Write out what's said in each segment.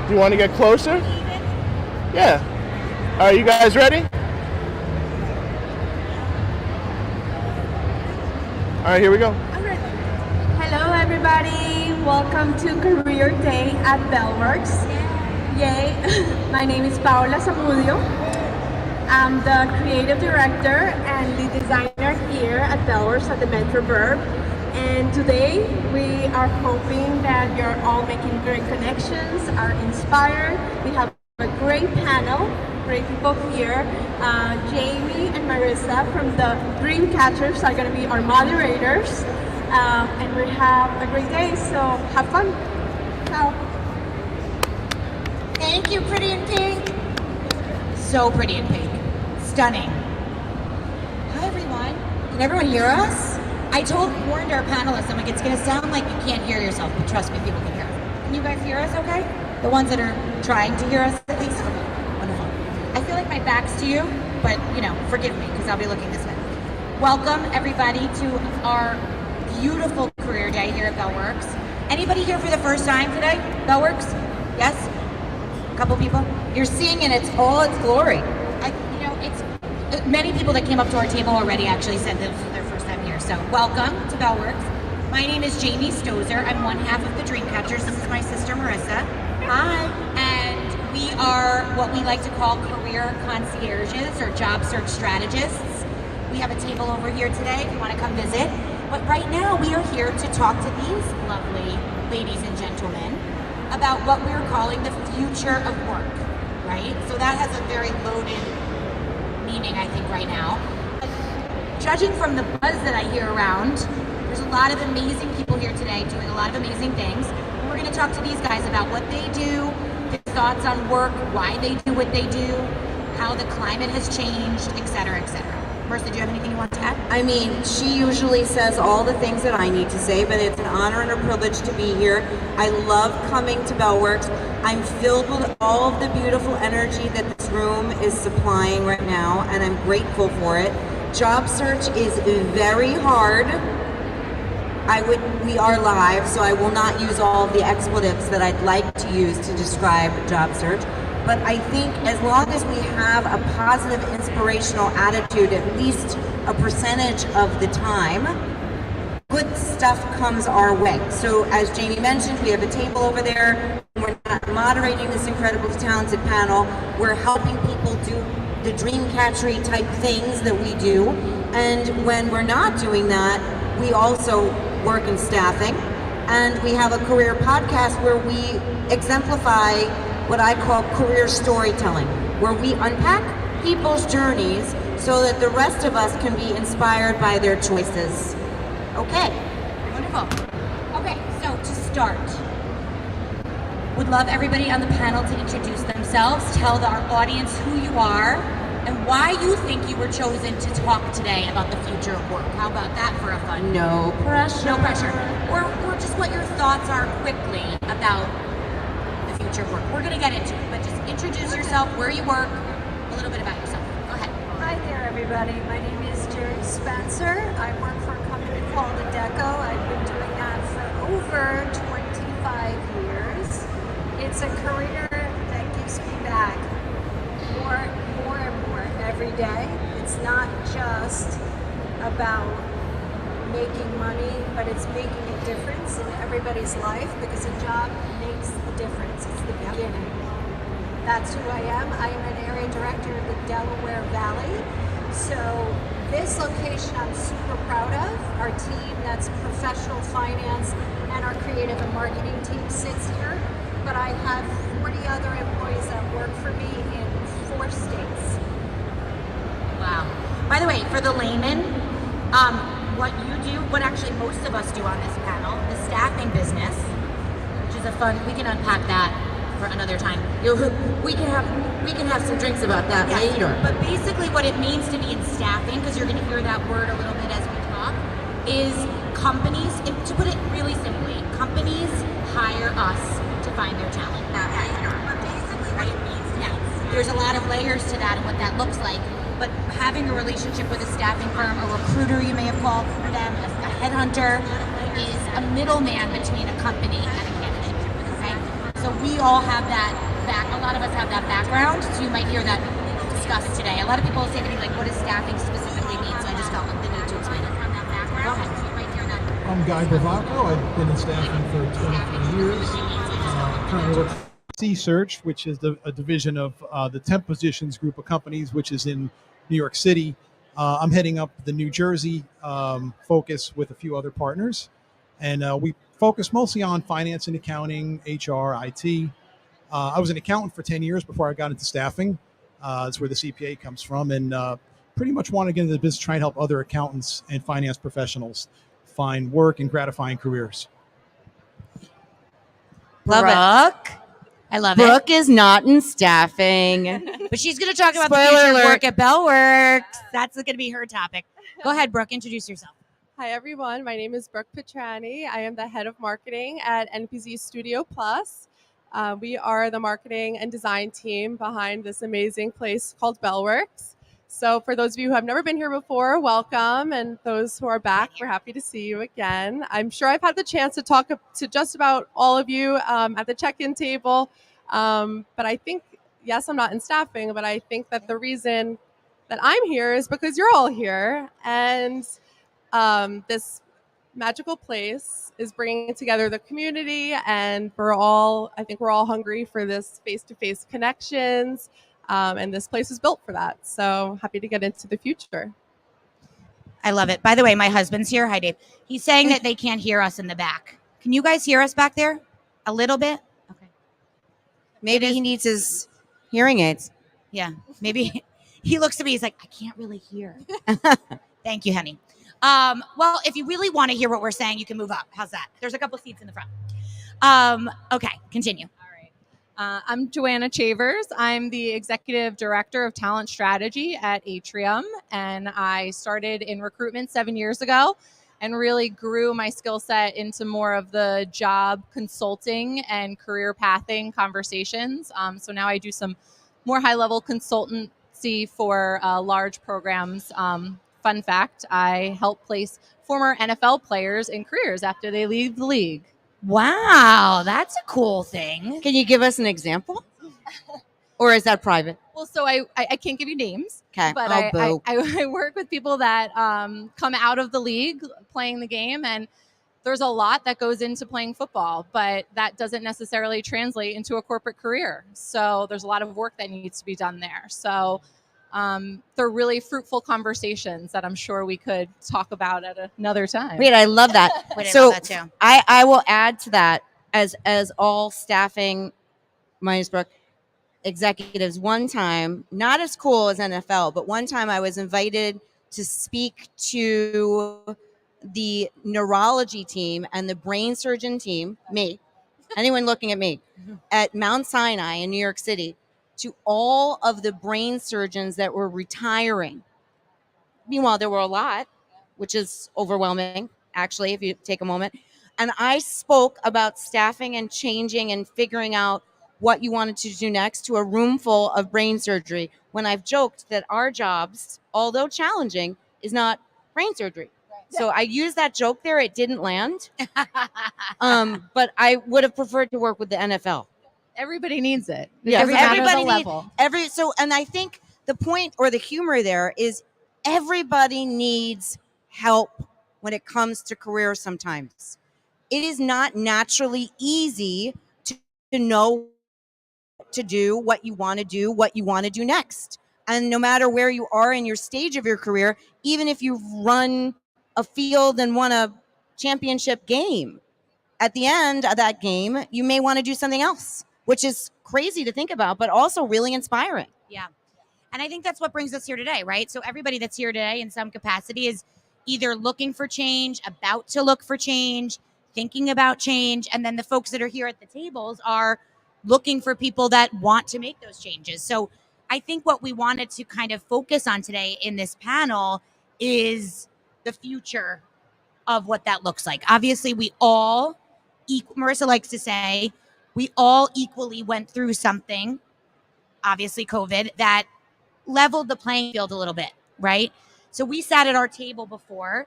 Do you want to get closer? Yeah. Are you guys ready? All right, here we go. Hello everybody, welcome to Career Day at Bellworks. Yay! My name is Paola Zamudio. I'm the creative director and the designer here at Bellworks at the Metro Verb. And today we are hoping that you're all making great connections, are inspired. We have a great panel, great people here. Jamie and Marissa from the Dreamcatchers are going to be our moderators. And we have a great day, so have fun. Ciao. Thank you, Pretty in Pink. So pretty in pink. Stunning. Hi, everyone. Can everyone hear us? I warned our panelists, I'm like, it's going to sound like you can't hear yourself, but trust me, people can hear us. Can you guys hear us okay? The ones that are trying to hear us, at least? Okay, wonderful. I feel like my back's to you, but, forgive me, because I'll be looking this way. Welcome, everybody, to our beautiful career day here at Bellworks. Anybody here for the first time today? Bellworks? Yes? A couple people? You're seeing in all its glory. It's many people that came up to our table already actually said this was their first time here. So welcome to Bellworks. My name is Jamie Stozer. I'm one half of the Dreamcatchers. This is my sister Marissa. Hi. And we are what we like to call career concierges or job search strategists. We have a table over here today if you want to come visit. But right now we are here to talk to these lovely ladies and gentlemen about what we're calling the future of work, right? So that has a very loaded meaning, I think, right now. Judging from the buzz that I hear around, there's a lot of amazing people here today doing a lot of amazing things. And we're going to talk to these guys about what they do, their thoughts on work, why they do what they do, how the climate has changed, etc., etc. Marissa, do you have anything you want to add? I mean, she usually says all the things that I need to say, but it's an honor and a privilege to be here. I love coming to Bellworks. I'm filled with all of the beautiful energy that this room is supplying right now, and I'm grateful for it. Job search is very hard. We are live, so I will not use all of the expletives that I'd like to use to describe job search. But I think as long as we have a positive, inspirational attitude, at least a percentage of the time, good stuff comes our way. So as Jamie mentioned, we have a table over there. We're not moderating this incredibly talented panel. We're helping people do the dreamcatchery type things that we do. And when we're not doing that, we also work in staffing. And we have a career podcast where we exemplify what I call career storytelling, where we unpack people's journeys so that the rest of us can be inspired by their choices. Okay. Wonderful. Okay, so to start, would love everybody on the panel to introduce themselves, tell our audience who you are, and why you think you were chosen to talk today about the future of work. How about that for a fun? No pressure. No pressure. Or just what your thoughts are quickly about future work. We're going to get into it, but just introduce yourself, where you work, a little bit about yourself. Go ahead. Hi there everybody, my name is Gerry Spencer. I work for a company called Adecco. I've been doing that for over 25 years. It's a career that gives me back more and more every day. It's not just about making money, but it's making a difference in everybody's life, because a job makes the difference. It's the beginning. That's who I am. I am an area director of the Delaware Valley. So this location I'm super proud of. Our team, that's professional finance, and our creative and marketing team sits here. But I have 40 other employees that work for me in 4 states. Wow. By the way, for the layman, what you do, what actually most of us do on this panel, the staffing business, which is a fun, we can unpack that for another time. We can have some drinks about that later. But basically what it means to be in staffing, because you're going to hear that word a little bit as we talk, is companies, to put it really simply, companies hire us to find their talent. But basically what it means, there's a lot of layers to that and what that looks like. But having a relationship with a staffing firm, a recruiter you may have called them, a headhunter, is a middleman between a company and a candidate. Okay? So we all have that a lot of us have that background, so you might hear that discussed today. A lot of people say to me, like, what does staffing specifically mean? So I just felt like the need to explain it from that background. So you might hear that. I'm Guy Bravacco. I've been in staffing for 23 years. Currently work for C-Search, which is a division of the Temp Positions group of companies, which is in New York City. I'm heading up the New Jersey focus with a few other partners. And we focus mostly on finance and accounting, HR, IT. I was an accountant for 10 years before I got into staffing. That's where the CPA comes from. And pretty much want to get into the business, try and help other accountants and finance professionals find work and gratifying careers. Love Brooke. I love Brooke is not in staffing. but she's going to talk about Spoiler the future of alert. work at Bellworks. That's going to be her topic. Go ahead, Brooke. Introduce yourself. Hi, everyone. My name is Brooke Petrany. I am the head of marketing at NPZ Studio Plus. We are the marketing and design team behind this amazing place called Bellworks. So for those of you who have never been here before, welcome. And those who are back, we're happy to see you again. I'm sure I've had the chance to talk to just about all of you at the check-in table. But I think, yes, I'm not in staffing, but I think that the reason that I'm here is because you're all here. And this magical place is bringing together the community, and I think we're all hungry for this face-to-face connections, and this place is built for that. So happy to get into the future. I love it. By the way, my husband's here. Hi, Dave. He's saying that they can't hear us in the back. Can you guys hear us back there? A little bit? Okay. Maybe he needs his hearing aids. Yeah. Maybe he looks to me. He's like, I can't really hear. Thank you, honey. Well, if you really want to hear what we're saying, you can move up. How's that? There's a couple seats in the front. Okay, continue. I'm Joanna Chavers. I'm the Executive Director of Talent Strategy at Atrium, and I started in recruitment 7 years ago and really grew my skill set into more of the job consulting and career pathing conversations. So now I do some more high-level consultancy for large programs. Fun fact, I help place former NFL players in careers after they leave the league. Wow, that's a cool thing. Can you give us an example? Or is that private? Well, so I can't give you names, Okay. but I work with people that come out of the league playing the game, and there's a lot that goes into playing football, but that doesn't necessarily translate into a corporate career. So there's a lot of work that needs to be done there. So they're really fruitful conversations that I'm sure we could talk about at another time. Wait, I love that. Wait, I So love that too. I will add to that as all staffing minus Brooke executives. One time, not as cool as NFL, but one time I was invited to speak to the neurology team and the brain surgeon team, me, anyone looking at me, at Mount Sinai in New York City, to all of the brain surgeons that were retiring. Meanwhile, there were a lot, which is overwhelming, actually, if you take a moment. And I spoke about staffing and changing and figuring out what you wanted to do next to a room full of brain surgery, when I've joked that our jobs, although challenging, is not brain surgery. So I used that joke there. It didn't land. But I would have preferred to work with the NFL. Everybody needs it. It Yeah, doesn't matter the everybody level. and I think the point or the humor there is everybody needs help when it comes to careers sometimes. It is not naturally easy to know to do what you want to do next. And no matter where you are in your stage of your career, even if you've run a field and won a championship game, at the end of that game, you may want to do something else, which is crazy to think about, but also really inspiring. Yeah. And I think that's what brings us here today, right? So everybody that's here today in some capacity is either looking for change, about to look for change, thinking about change. And then the folks that are here at the tables are looking for people that want to make those changes. So I think what we wanted to kind of focus on today in this panel is the future of what that looks like. Obviously, we all, Marissa likes to say, we all equally went through something, obviously COVID, that leveled the playing field a little bit, right? So we sat at our table before,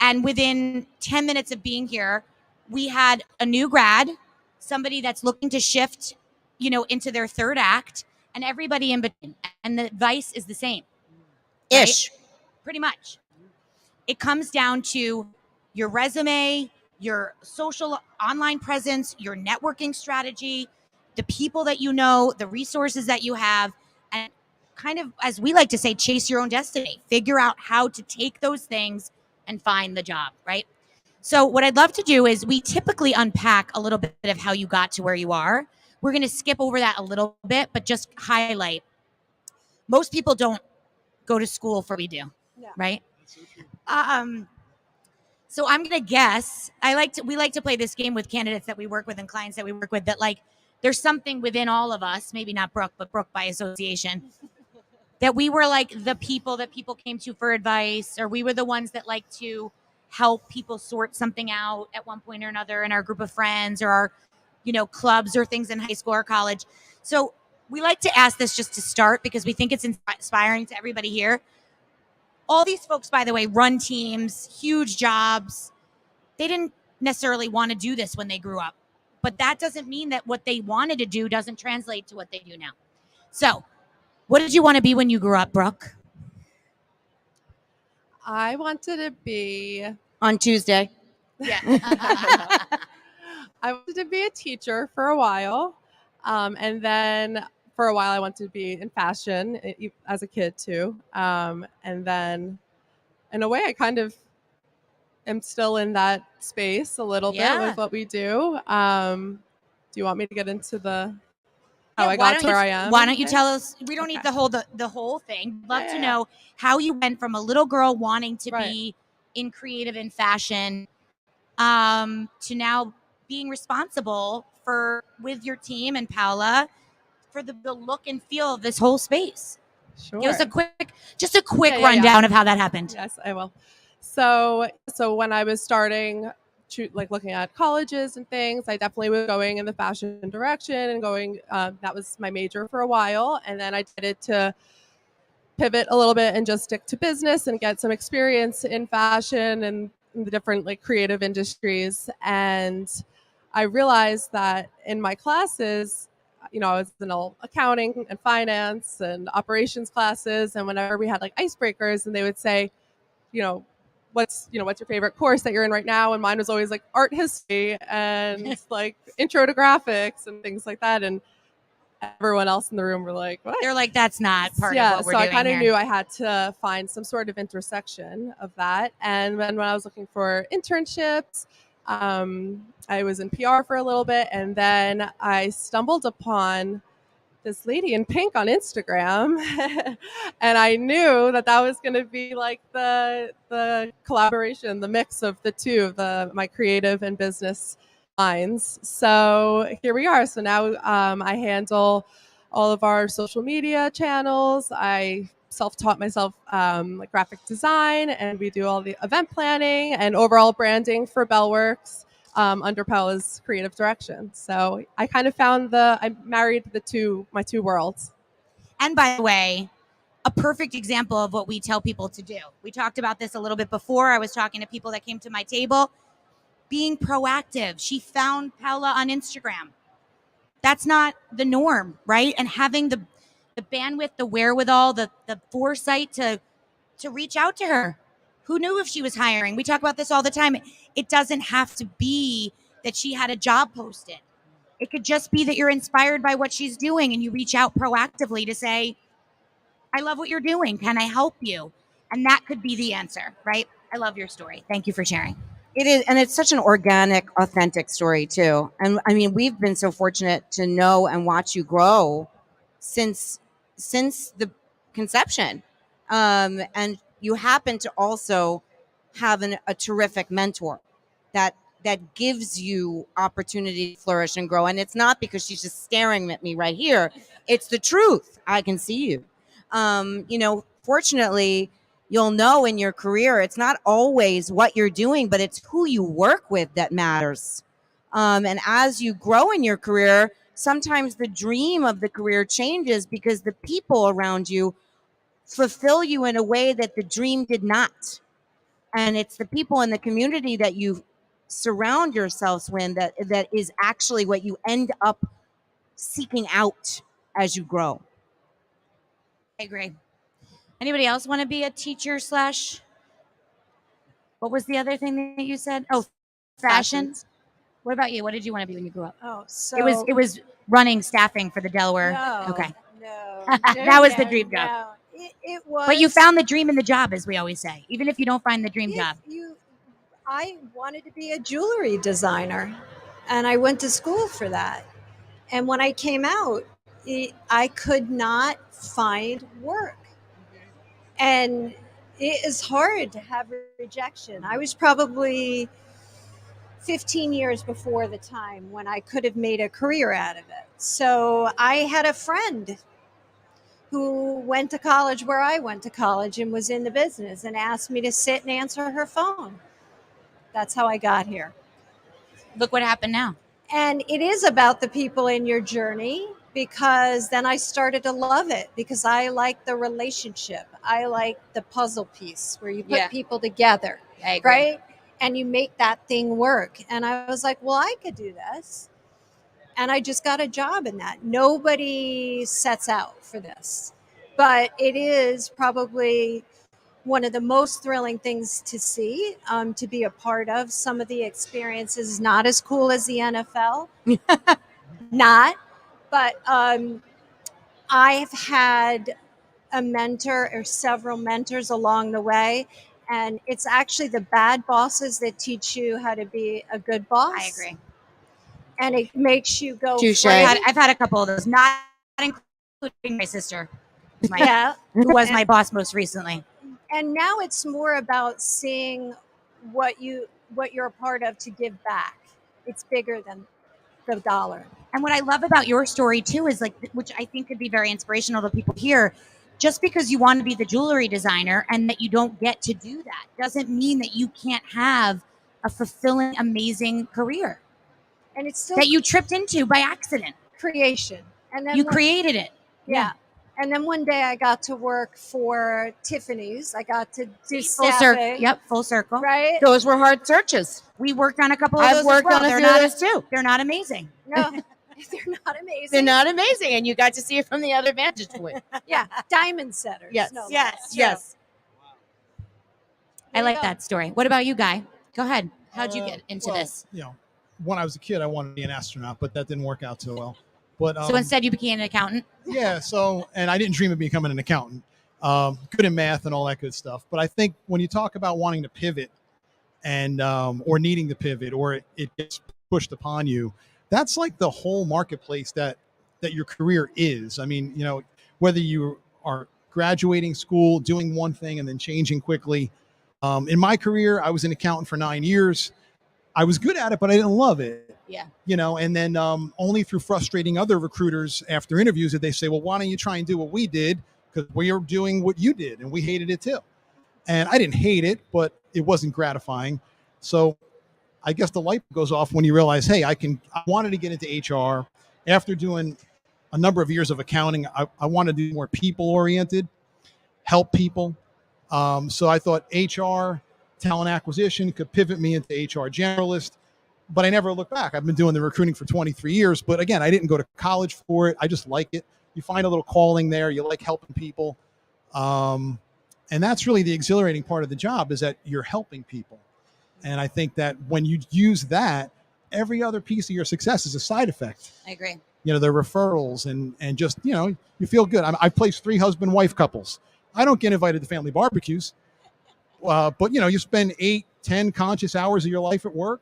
and within 10 minutes of being here, we had a new grad somebody that's looking to shift, into their third act, and everybody in between. And the advice is the same. Ish. Right? Pretty much. It comes down to your resume, your social online presence, your networking strategy, the people that you know, the resources that you have, and kind of, as we like to say, chase your own destiny. Figure out how to take those things and find the job, right? So what I'd love to do is we typically unpack a little bit of how you got to where you are. We're going to skip over that a little bit, but just highlight. Most people don't go to school for what we do, right? So I'm gonna guess. We like to play this game with candidates that we work with and clients that we work with, that like there's something within all of us, maybe not Brooke, but Brooke by association, that we were like the people that people came to for advice, or we were the ones that like to help people sort something out at one point or another in our group of friends, or our, clubs or things in high school or college. So we like to ask this just to start because we think it's inspiring to everybody here. All these folks, by the way, run teams, huge jobs. They didn't necessarily want to do this when they grew up, but that doesn't mean that what they wanted to do doesn't translate to what they do now. So what did you want to be when you grew up, Brooke? I wanted to be On Tuesday. Yeah. I wanted to be a teacher for a while. And then for a while, I wanted to be in fashion as a kid, too. And then, in a way, I kind of am still in that space a little bit with what we do. Do you want me to get into how I got to where I am? Why don't you tell us? We don't need the whole thing. Love to know how you went from a little girl wanting to be in creative and fashion to now being responsible with your team and Paola for the look and feel of this whole space. Sure. Give us a quick rundown of how that happened. Yes, I will. So when I was starting looking at colleges and things, I definitely was going in the fashion direction and going, that was my major for a while. And then I decided to pivot a little bit and just stick to business and get some experience in fashion and in the different creative industries. And I realized that in my classes, I was in all accounting and finance and operations classes. And whenever we had icebreakers and they would say, what's your favorite course that you're in right now? And mine was always art history and intro to graphics and things like that. And everyone else in the room were like, what? They're like, that's not part of what we're doing. So I kind of knew I had to find some sort of intersection of that. And then when I was looking for internships, I was in PR for a little bit, and then I stumbled upon this lady in pink on Instagram, and I knew that was going to be the collaboration, the mix of the two, my creative and business minds. So here we are. So now I handle all of our social media channels. I self-taught myself graphic design, and we do all the event planning and overall branding for Bellworks under Paola's creative direction. So I kind of I married my two worlds. And by the way, a perfect example of what we tell people to do. We talked about this a little bit before. I was talking to people that came to my table. Being proactive. She found Paola on Instagram. That's not the norm, right? And having the bandwidth, the wherewithal, the foresight to reach out to her. Who knew if she was hiring? We talk about this all the time. It doesn't have to be that she had a job posted. It could just be that you're inspired by what she's doing and you reach out proactively to say, I love what you're doing. Can I help you? And that could be the answer, right? I love your story. Thank you for sharing. It is, and it's such an organic, authentic story too. And I mean, we've been so fortunate to know and watch you grow since the conception. And you happen to also have a terrific mentor that gives you opportunity to flourish and grow. And it's not because she's just staring at me right here. It's the truth. I can see you. Fortunately, you'll know in your career, it's not always what you're doing, but it's who you work with that matters. And as you grow in your career, sometimes the dream of the career changes because the people around you fulfill you in a way that the dream did not. And it's the people in the community that you surround yourselves with that is actually what you end up seeking out as you grow. I agree. Anybody else want to be a teacher slash? What was the other thing that you said? Oh, fashion. What about you? What did you want to be when you grew up? Oh, so It was running staffing for the Delaware. no, Okay. no, That was the dream job. no. It was. But you found the dream in the job, as we always say, even if you don't find the dream job. I wanted to be a jewelry designer, and I went to school for that. And when I came out, I could not find work, and it is hard to have rejection. I was probably 15 years before the time when I could have made a career out of it. So I had a friend who went to college where I went to college and was in the business and asked me to sit and answer her phone. That's how I got here. Look what happened now. And it is about the people in your journey, because then I started to love it, because I like the relationship. I like the puzzle piece where you put people together, I agree. right? And you make that thing work. And I was like, well, I could do this. And I just got a job in that. Nobody sets out for this, but it is probably one of the most thrilling things to see, to be a part of. Some of the experiences not as cool as the NFL, but I've had a mentor or several mentors along the way, and it's actually the bad bosses that teach you how to be a good boss. I agree. And it makes you go. Touche. I've had a couple of those, not including my sister, who was my boss most recently. And now it's more about seeing what you're a part of to give back. It's bigger than the dollar. And what I love about your story too is which I think could be very inspirational to people here. Just because you want to be the jewelry designer and that you don't get to do that doesn't mean that you can't have a fulfilling, amazing career. And it's still that you tripped into by accident. Creation. And then you created it. Yeah. And then one day I got to work for Tiffany's. I got to do full circle. Yep, full circle. Right? Those were hard searches. We worked on a couple of I've those worked as well. on a They're few not of those too. They're not amazing. No, they're not amazing. They're not amazing, and you got to see it from the other vantage point. Yeah, diamond setters. Yes, no, yes. I like that story. What about you, Guy? Go ahead. How'd you get into this? When I was a kid, I wanted to be an astronaut, but that didn't work out so well. But so instead, you became an accountant. Yeah. So, and I didn't dream of becoming an accountant. Good in math and all that good stuff. But I think when you talk about wanting to pivot and or needing to pivot, or it gets pushed upon you, that's like the whole marketplace that your career is. I mean, whether you are graduating school, doing one thing, and then changing quickly. In my career, I was an accountant for 9 years. I was good at it, but I didn't love it. Yeah. And then only through frustrating other recruiters after interviews did they say, well, why don't you try and do what we did? Because we are doing what you did, and we hated it too. And I didn't hate it, but it wasn't gratifying. So I guess the light goes off when you realize, hey, I wanted to get into HR. After doing a number of years of accounting, I want to do more people-oriented, help people. So I thought HR, talent acquisition could pivot me into HR generalist, but I never looked back. I've been doing the recruiting for 23 years, but again, I didn't go to college for it. I just like it. You find a little calling there. You like helping people. And that's really the exhilarating part of the job, is that you're helping people. And I think that when you use that, every other piece of your success is a side effect. I agree. The referrals and just, you feel good. I've placed 3 husband-wife couples. I don't get invited to family barbecues. But, you spend 8-10 conscious hours of your life at work.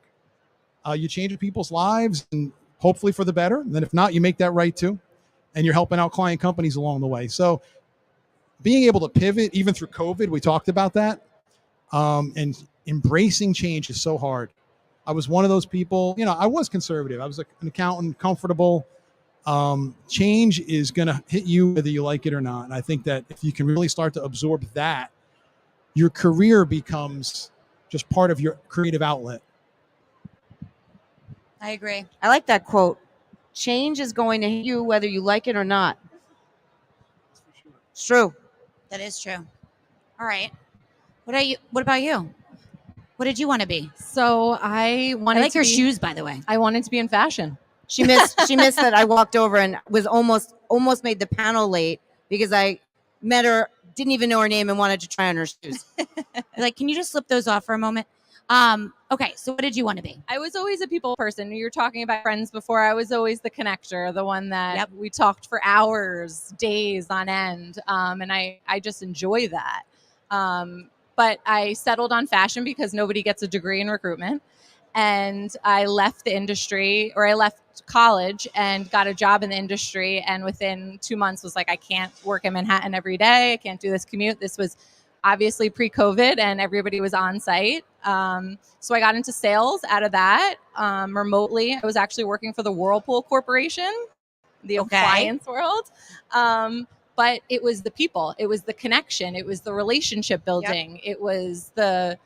You change people's lives, and hopefully for the better. And then if not, you make that right too. And you're helping out client companies along the way. So being able to pivot, even through COVID, we talked about that. And embracing change is so hard. I was one of those people, I was conservative. I was an accountant, comfortable. Change is going to hit you whether you like it or not. And I think that if you can really start to absorb that, your career becomes just part of your creative outlet. I agree. I like that quote. Change is going to hit you whether you like it or not. It's true. That is true. All right. What about you? What did you want to be? So I I wanted like to your be, shoes, by the way. I wanted to be in fashion. She missed that I walked over and was almost made the panel late because I met her, didn't even know her name, and wanted to try on her shoes. Like, can you just slip those off for a moment? Okay, so what did you want to be? I was always a people person. You were talking about friends before. I was always the connector, the one that we talked for hours, days on end. And I just enjoy that. But I settled on fashion because nobody gets a degree in recruitment. And I left the industry, or I left college and got a job in the industry. And within 2 months was like, I can't work in Manhattan every day. I can't do this commute. This was obviously pre-COVID and everybody was on site. So I got into sales out of that remotely. I was actually working for the Whirlpool Corporation, the appliance world. But it was the people, it was the connection, it was the relationship building, it was the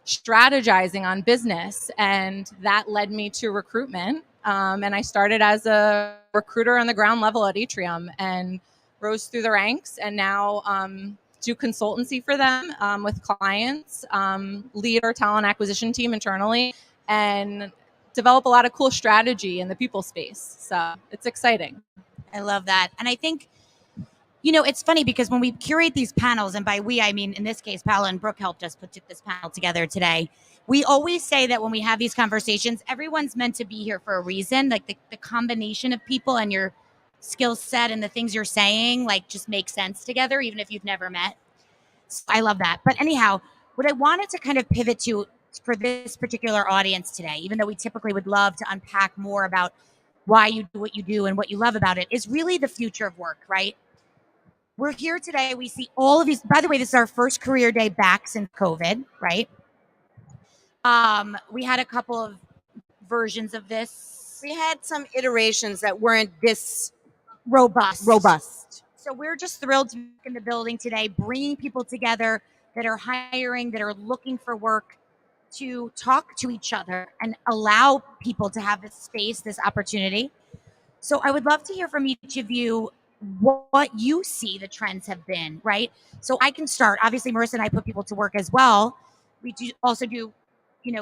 strategizing on business. And that led me to recruitment. And I started as a recruiter on the ground level at Atrium and rose through the ranks, and now do consultancy for them with clients, lead our talent acquisition team internally, and develop a lot of cool strategy in the people space. So it's exciting. I love that. And I think, it's funny because when we curate these panels, and by we, I mean, in this case, Paula and Brooke helped us put this panel together today. We always say that when we have these conversations, everyone's meant to be here for a reason. Like the combination of people and your skill set and the things you're saying, like, just make sense together, even if you've never met. So I love that. But anyhow, what I wanted to kind of pivot to for this particular audience today, even though we typically would love to unpack more about why you do what you do and what you love about it, is really the future of work, right? We're here today. We see all of these. By the way, this is our first career day back since COVID, right? We had a couple of versions of this. We had some iterations that weren't this robust. So we're just thrilled to be in the building today, bringing people together that are hiring, that are looking for work, to talk to each other and allow people to have this space, this opportunity. So I would love to hear from each of you what you see the trends have been, right? So I can start. Obviously, Marissa and I put people to work as well. We also do,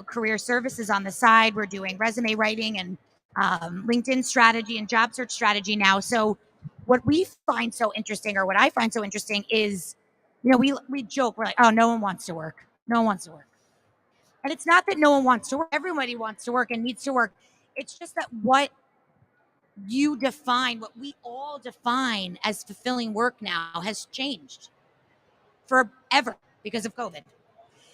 career services on the side. We're doing resume writing and LinkedIn strategy and job search strategy now. So what we find so interesting, or what I find so interesting, is, we joke, we're like, oh, no one wants to work. No one wants to work. And it's not that no one wants to work. Everybody wants to work and needs to work. It's just that what you define, what we all define as fulfilling work now, has changed forever because of COVID.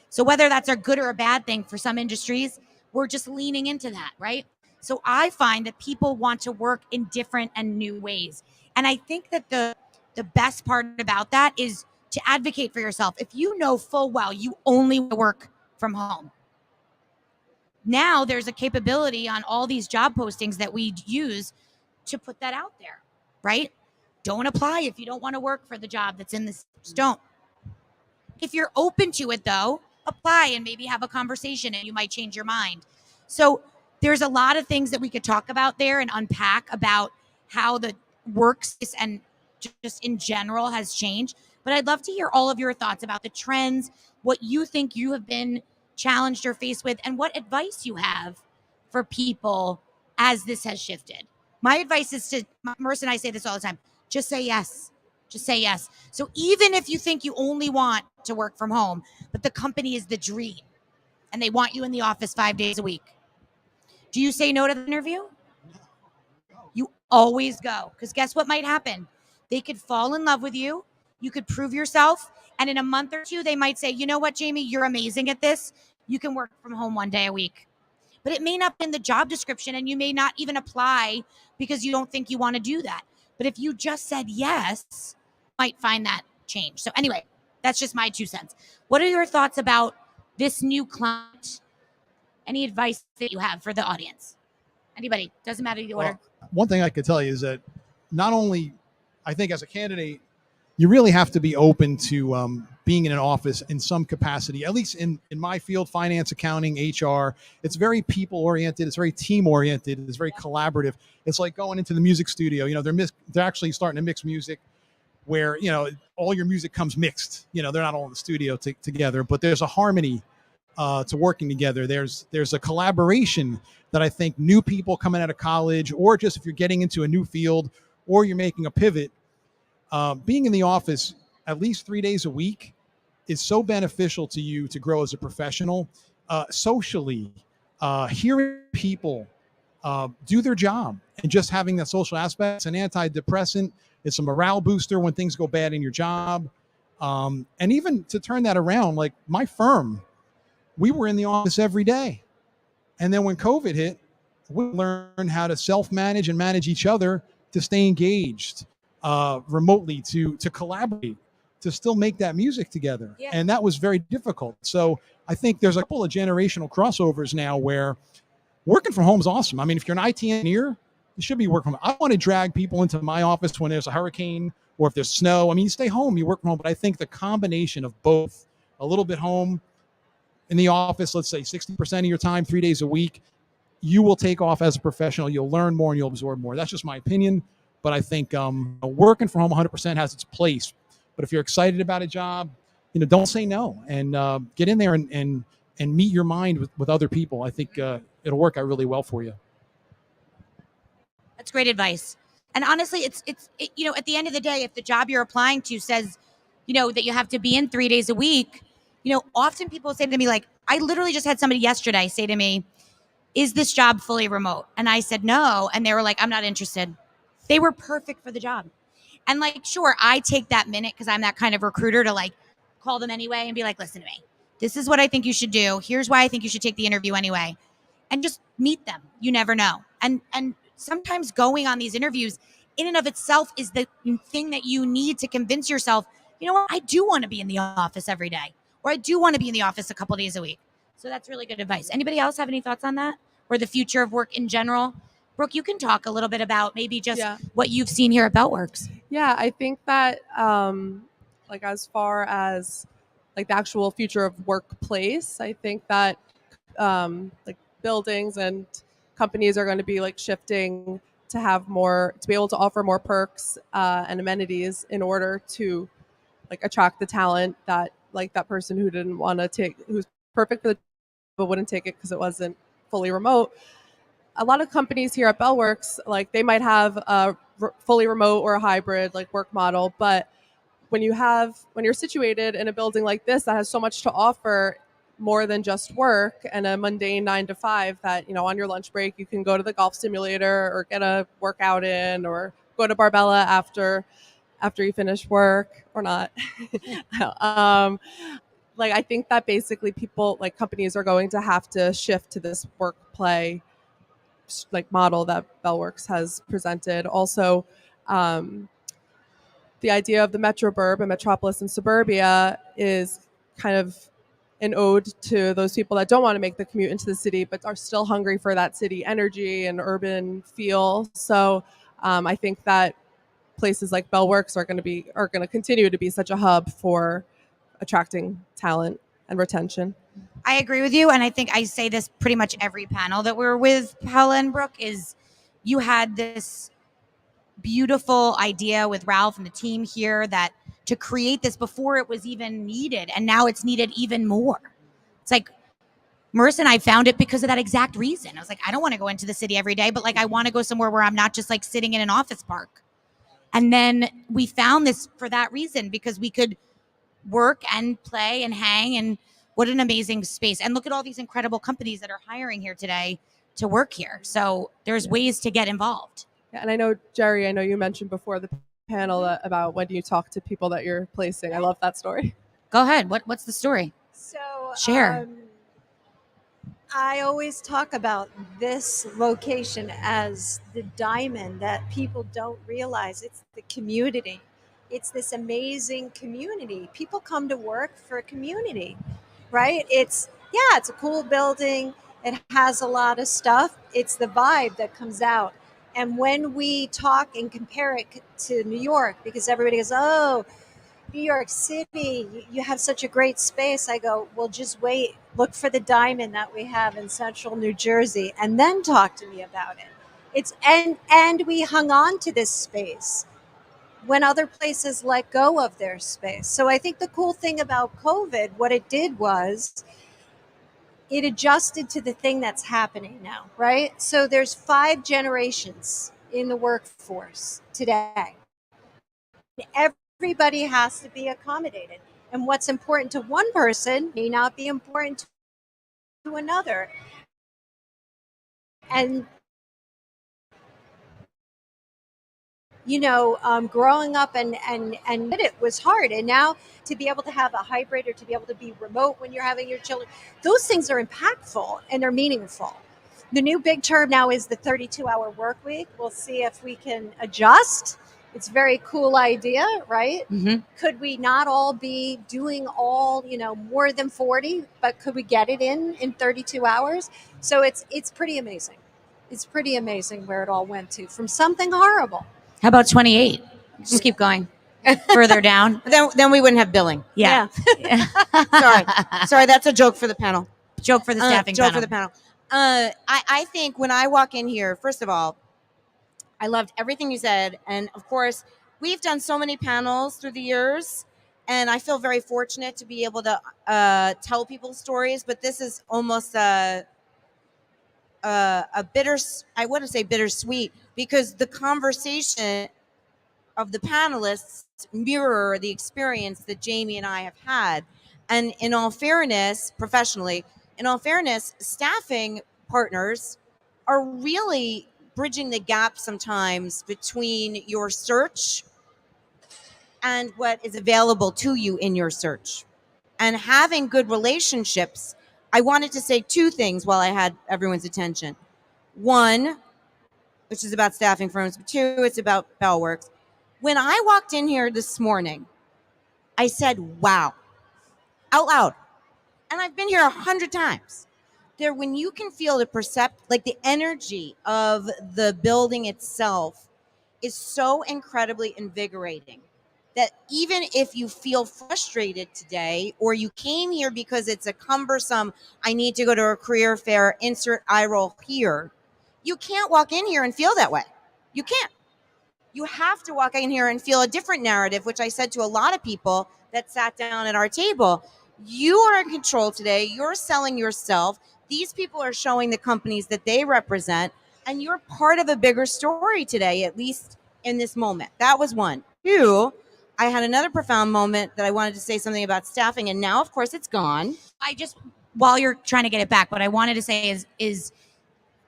So whether that's a good or a bad thing for some industries, we're just leaning into that, right? So I find that people want to work in different and new ways. And I think that the best part about that is to advocate for yourself. If you know full well you only work from home, now there's a capability on all these job postings that we use to put that out there, right? Don't apply if you don't want to work for the job that's in this. Just don't. If you're open to it, though, apply and maybe have a conversation and you might change your mind. So there's a lot of things that we could talk about there and unpack about how the workspace and just in general has changed. But I'd love to hear all of your thoughts about the trends, what you think you have been challenged or faced with, and what advice you have for people as this has shifted. My advice is to, Marissa and I say this all the time, just say yes. Just say yes. So even if you think you only want to work from home, but the company is the dream and they want you in the office 5 days a week, do you say no to the interview? You always go, because guess what might happen? They could fall in love with you. You could prove yourself. And in a month or two, they might say, you know what, Jamie, you're amazing at this. You can work from home 1 day a week. But it may not be in the job description, and you may not even apply because you don't think you want to do that. But if you just said yes, you might find that change. So anyway, that's just my 2 cents. What are your thoughts about this new climate? Any advice that you have for the audience? Anybody? Doesn't matter the order. One thing I could tell you is that not only, I think as a candidate, you really have to be open to being in an office in some capacity, at least in my field, finance, accounting, HR. It's very people-oriented. It's very team-oriented. It's very collaborative. It's like going into the music studio. They're actually starting to mix music where, all your music comes mixed. They're not all in the studio together, but there's a harmony to working together. There's a collaboration that I think new people coming out of college, or just if you're getting into a new field or you're making a pivot, being in the office at least 3 days a week is so beneficial to you to grow as a professional, socially, hearing people do their job, and just having that social aspect. It's an antidepressant. It's a morale booster when things go bad in your job. And even to turn that around, like my firm, we were in the office every day. And then when COVID hit, we learned how to self-manage and manage each other, to stay engaged remotely, to collaborate, to still make that music together. Yeah. And that was very difficult. So I think there's a couple of generational crossovers now where working from home is awesome. I mean, if you're an IT engineer, you should be working from home. I want to drag people into my office when there's a hurricane or if there's snow. I mean, you stay home, you work from home. But I think the combination of both, a little bit home, in the office, let's say 60% of your time, 3 days a week, you will take off as a professional. You'll learn more and you'll absorb more. That's just my opinion. But I think working from home 100% has its place. But if you're excited about a job, don't say no, and get in there and meet your mind with other people. I think it'll work out really well for you. That's great advice. And honestly, it's at the end of the day, if the job you're applying to says, that you have to be in 3 days a week, often people say to me, like, I literally just had somebody yesterday say to me, is this job fully remote? And I said, no. And they were like, I'm not interested. They were perfect for the job. And like, sure, I take that minute because I'm that kind of recruiter to like call them anyway and be like, listen to me. This is what I think you should do. Here's why I think you should take the interview anyway. And just meet them. You never know. And sometimes going on these interviews in and of itself is the thing that you need to convince yourself, you know what, I do want to be in the office every day, or I do want to be in the office a couple days a week. So that's really good advice. Anybody else have any thoughts on that, or the future of work in general? Brooke, you can talk a little bit about maybe just what you've seen here at Beltworks. Yeah, I think that like as far as like the actual future of workplace, I think that like buildings and companies are going to be like shifting to have more, to be able to offer more perks and amenities in order to like attract the talent that like that person who didn't want to take, who's perfect for the but wouldn't take it because it wasn't fully remote. A lot of companies here at Beltworks, like they might have a fully remote or a hybrid like work model, but when you're situated in a building like this that has so much to offer, more than just work and a mundane 9 to 5, that on your lunch break you can go to the golf simulator or get a workout in, or go to Barbella after you finish work or not. Like I think that basically people, like companies, are going to have to shift to this work play like model that Beltworks has presented. Also, the idea of the metroburb and metropolis and suburbia is kind of an ode to those people that don't want to make the commute into the city but are still hungry for that city energy and urban feel. So I think that places like Beltworks are going to continue to be such a hub for attracting talent and retention. I agree with you, and I think I say this pretty much every panel that we're with, Paula and Brooke, is you had this beautiful idea with Ralph and the team here that to create this before it was even needed, and now it's needed even more. It's like Marissa and I found it because of that exact reason. I was like, I don't want to go into the city every day, but like I want to go somewhere where I'm not just like sitting in an office park. And then we found this for that reason, because we could work and play and hang, and what an amazing space. And look at all these incredible companies that are hiring here today to work here. So there's ways to get involved. Yeah, and I know, Gerry, you mentioned before the panel about when you talk to people that you're placing. I love that story. Go ahead. What's the story? So share. I always talk about this location as the diamond that people don't realize. It's the community. It's this amazing community. People come to work for a community, right? It's a cool building. It has a lot of stuff. It's the vibe that comes out. And when we talk and compare it to New York, because everybody goes, oh, New York City, you have such a great space. I go, well, just wait. Look for the diamond that we have in central New Jersey, and then talk to me about it. And we hung on to this space when other places let go of their space. So I think the cool thing about COVID, what it did was it adjusted to the thing that's happening now, right? So there's 5 generations in the workforce today. Everybody has to be accommodated. And what's important to one person may not be important to another. And growing up and it was hard. And now to be able to have a hybrid or to be able to be remote when you're having your children, those things are impactful and they're meaningful. The new big term now is the 32-hour work week. We'll see if we can adjust. It's a very cool idea, right? Mm-hmm. Could we not all be doing more than 40, but could we get it in 32 hours? So it's pretty amazing. It's pretty amazing where it all went to from something horrible. How about 28? Just keep going further down. Then we wouldn't have billing. Yeah. Sorry, that's a joke for the panel. Joke for the staffing joke panel. for the panel. I think when I walk in here, first of all, I loved everything you said. And of course, we've done so many panels through the years, and I feel very fortunate to be able to tell people stories. But this is almost a I wouldn't say bittersweet, because the conversation of the panelists mirror the experience that Jamie and I have had. And in all fairness, professionally, staffing partners are really bridging the gap sometimes between your search and what is available to you in your search. And having good relationships, I wanted to say 2 things while I had everyone's attention. 1, which is about staffing firms, but 2, it's about Bellworks. When I walked in here this morning, I said, wow, out loud. And I've been here 100 times. When you can feel the energy of the building itself is so incredibly invigorating that even if you feel frustrated today, or you came here because it's a cumbersome, I need to go to a career fair, insert eye roll here, you can't walk in here and feel that way. You can't. You have to walk in here and feel a different narrative, which I said to a lot of people that sat down at our table. You are in control today. You're selling yourself. These people are showing the companies that they represent, and you're part of a bigger story today, at least in this moment. That was 1. 2, I had another profound moment that I wanted to say something about staffing, and now, of course, it's gone. While you're trying to get it back, what I wanted to say is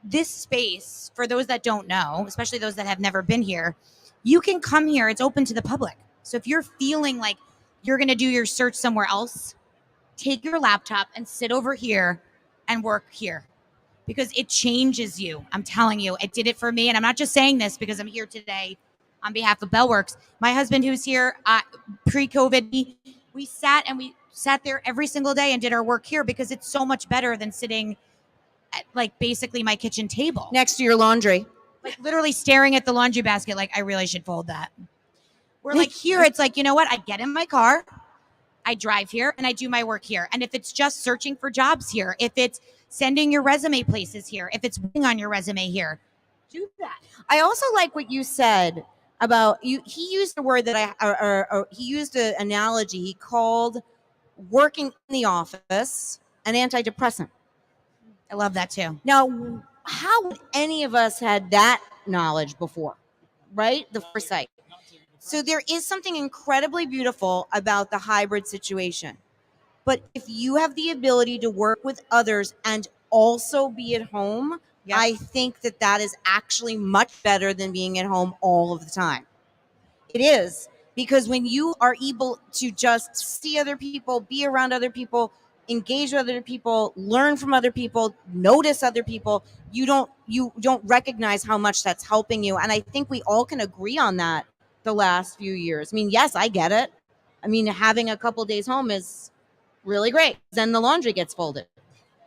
this space, for those that don't know, especially those that have never been here, you can come here. It's open to the public. So if you're feeling like you're going to do your search somewhere else, take your laptop and sit over here and work here, because it changes you. I'm telling you, it did it for me. And I'm not just saying this because I'm here today on behalf of Bellworks. My husband, who's here pre-COVID, we sat there every single day and did our work here, because it's so much better than sitting at basically my kitchen table next to your laundry, literally staring at the laundry basket like, I really should fold that. We're here, it's you know what? I get in my car, I drive here, and I do my work here. And if it's just searching for jobs here, if it's sending your resume places here, if it's working on your resume here, do that. I also like what you said about you. He used the word that he used an analogy. He called working in the office an antidepressant. I love that too. Now, how would any of us had that knowledge before, right? The foresight. So there is something incredibly beautiful about the hybrid situation. But if you have the ability to work with others and also be at home, Yep. I think that is actually much better than being at home all of the time. It is, because when you are able to just see other people, be around other people, engage with other people, learn from other people, notice other people, you don't recognize how much that's helping you. And I think we all can agree on that the last few years. I mean, yes, I get it. I mean, having a couple days home is really great. Then the laundry gets folded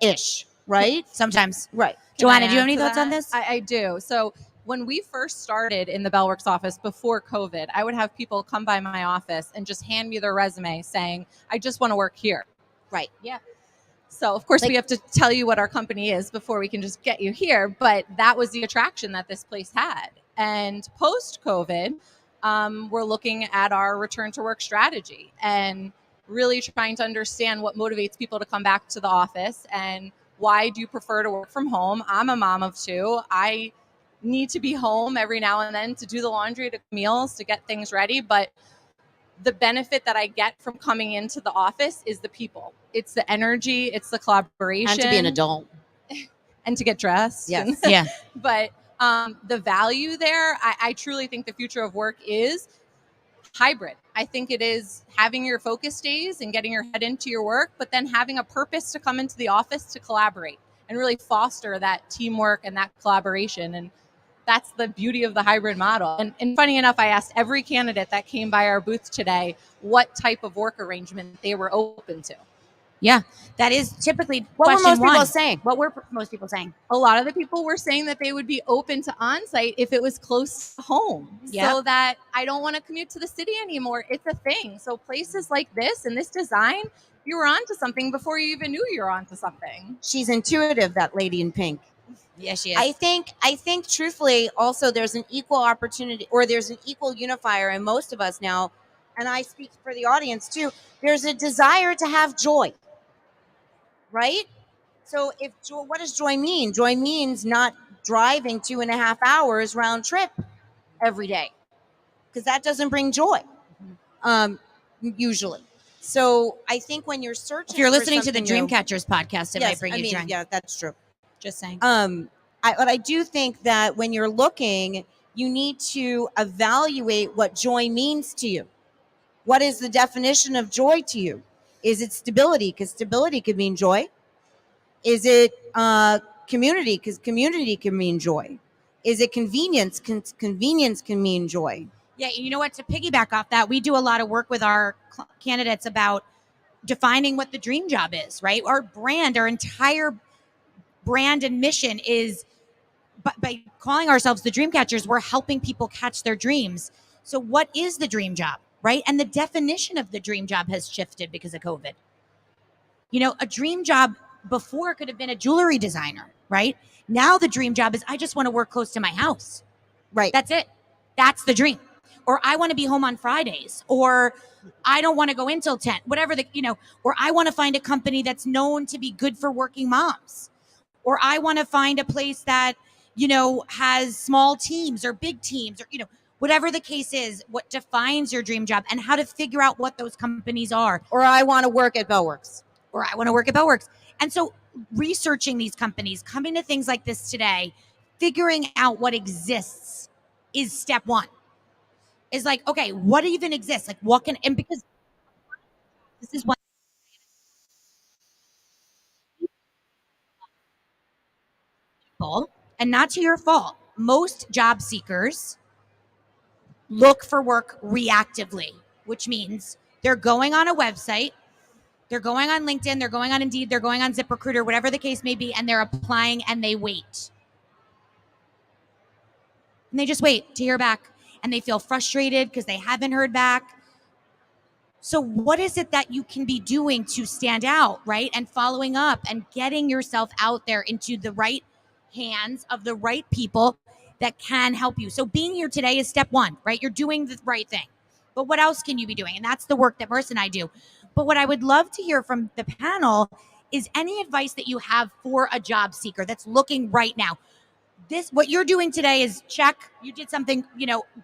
ish, right? Sometimes. Right. Joanna, do you have any thoughts on this? I do. So when we first started in the Bellworks office before COVID, I would have people come by my office and just hand me their resume saying, I just want to work here. Right. Yeah. So of course we have to tell you what our company is before we can just get you here. But that was the attraction that this place had. And post-COVID, we're looking at our return to work strategy and really trying to understand what motivates people to come back to the office and why do you prefer to work from home? I'm a mom of two. I need to be home every now and then to do the laundry, to meals, to get things ready. But the benefit that I get from coming into the office is the people. It's the energy, it's the collaboration. And to be an adult. And to get dressed. Yes. Yeah. But the value there, I truly think the future of work is hybrid. I think it is having your focus days and getting your head into your work, but then having a purpose to come into the office to collaborate and really foster that teamwork and that collaboration. And that's the beauty of the hybrid model. And funny enough, I asked every candidate that came by our booth today what type of work arrangement they were open to. Yeah, that is typically What were question most people one. saying? What were most people saying? A lot of the people were saying that they would be open to on-site if it was close to home, so that I don't want to commute to the city anymore. It's a thing. So places like this and this design, you were onto something before you even knew you were onto something. She's intuitive, that lady in pink. Yeah, she is. I think truthfully also there's an equal opportunity, or there's an equal unifier in most of us now, and I speak for the audience too. There's a desire to have joy. Right? So what does joy mean? Joy means not driving 2.5 hours round trip every day, because that doesn't bring joy, usually. So I think when you're searching, If you're for listening to the something new- Dreamcatchers podcast, it might bring you joy. Yeah, that's true. Just saying. But I do think that when you're looking, you need to evaluate what joy means to you. What is the definition of joy to you? Is it stability? Because stability could mean joy. Is it community? Because community can mean joy. Is it convenience? Convenience can mean joy. Yeah, you know what? To piggyback off that, we do a lot of work with our candidates about defining what the dream job is, right? Our brand, our entire brand and mission is, by calling ourselves the Dreamcatchers, we're helping people catch their dreams. So what is the dream job, right? And the definition of the dream job has shifted because of COVID. You know, a dream job before could have been a jewelry designer, right? Now the dream job is, I just want to work close to my house. Right. That's it. That's the dream. Or I want to be home on Fridays, or I don't want to go in till 10, whatever or I want to find a company that's known to be good for working moms. Or I want to find a place that, has small teams or big teams, or, whatever the case is, what defines your dream job and how to figure out what those companies are. Or I want to work at Bellworks. Or I want to work at Bellworks. And so researching these companies, coming to things like this today, figuring out what exists is step one. Is like, okay, what even exists? Like and because this is one. And not to your fault. Most job seekers look for work reactively, which means they're going on a website, they're going on LinkedIn, they're going on Indeed, they're going on ZipRecruiter, whatever the case may be, and they're applying and they wait. And they just wait to hear back, and they feel frustrated because they haven't heard back. So what is it that you can be doing to stand out, right? And following up and getting yourself out there into the right hands of the right people that can help you. So being here today is step one, right? You're doing the right thing. But what else can you be doing? And that's the work that Marissa and I do. But what I would love to hear from the panel is any advice that you have for a job seeker that's looking right now. What you're doing today is check. You did something,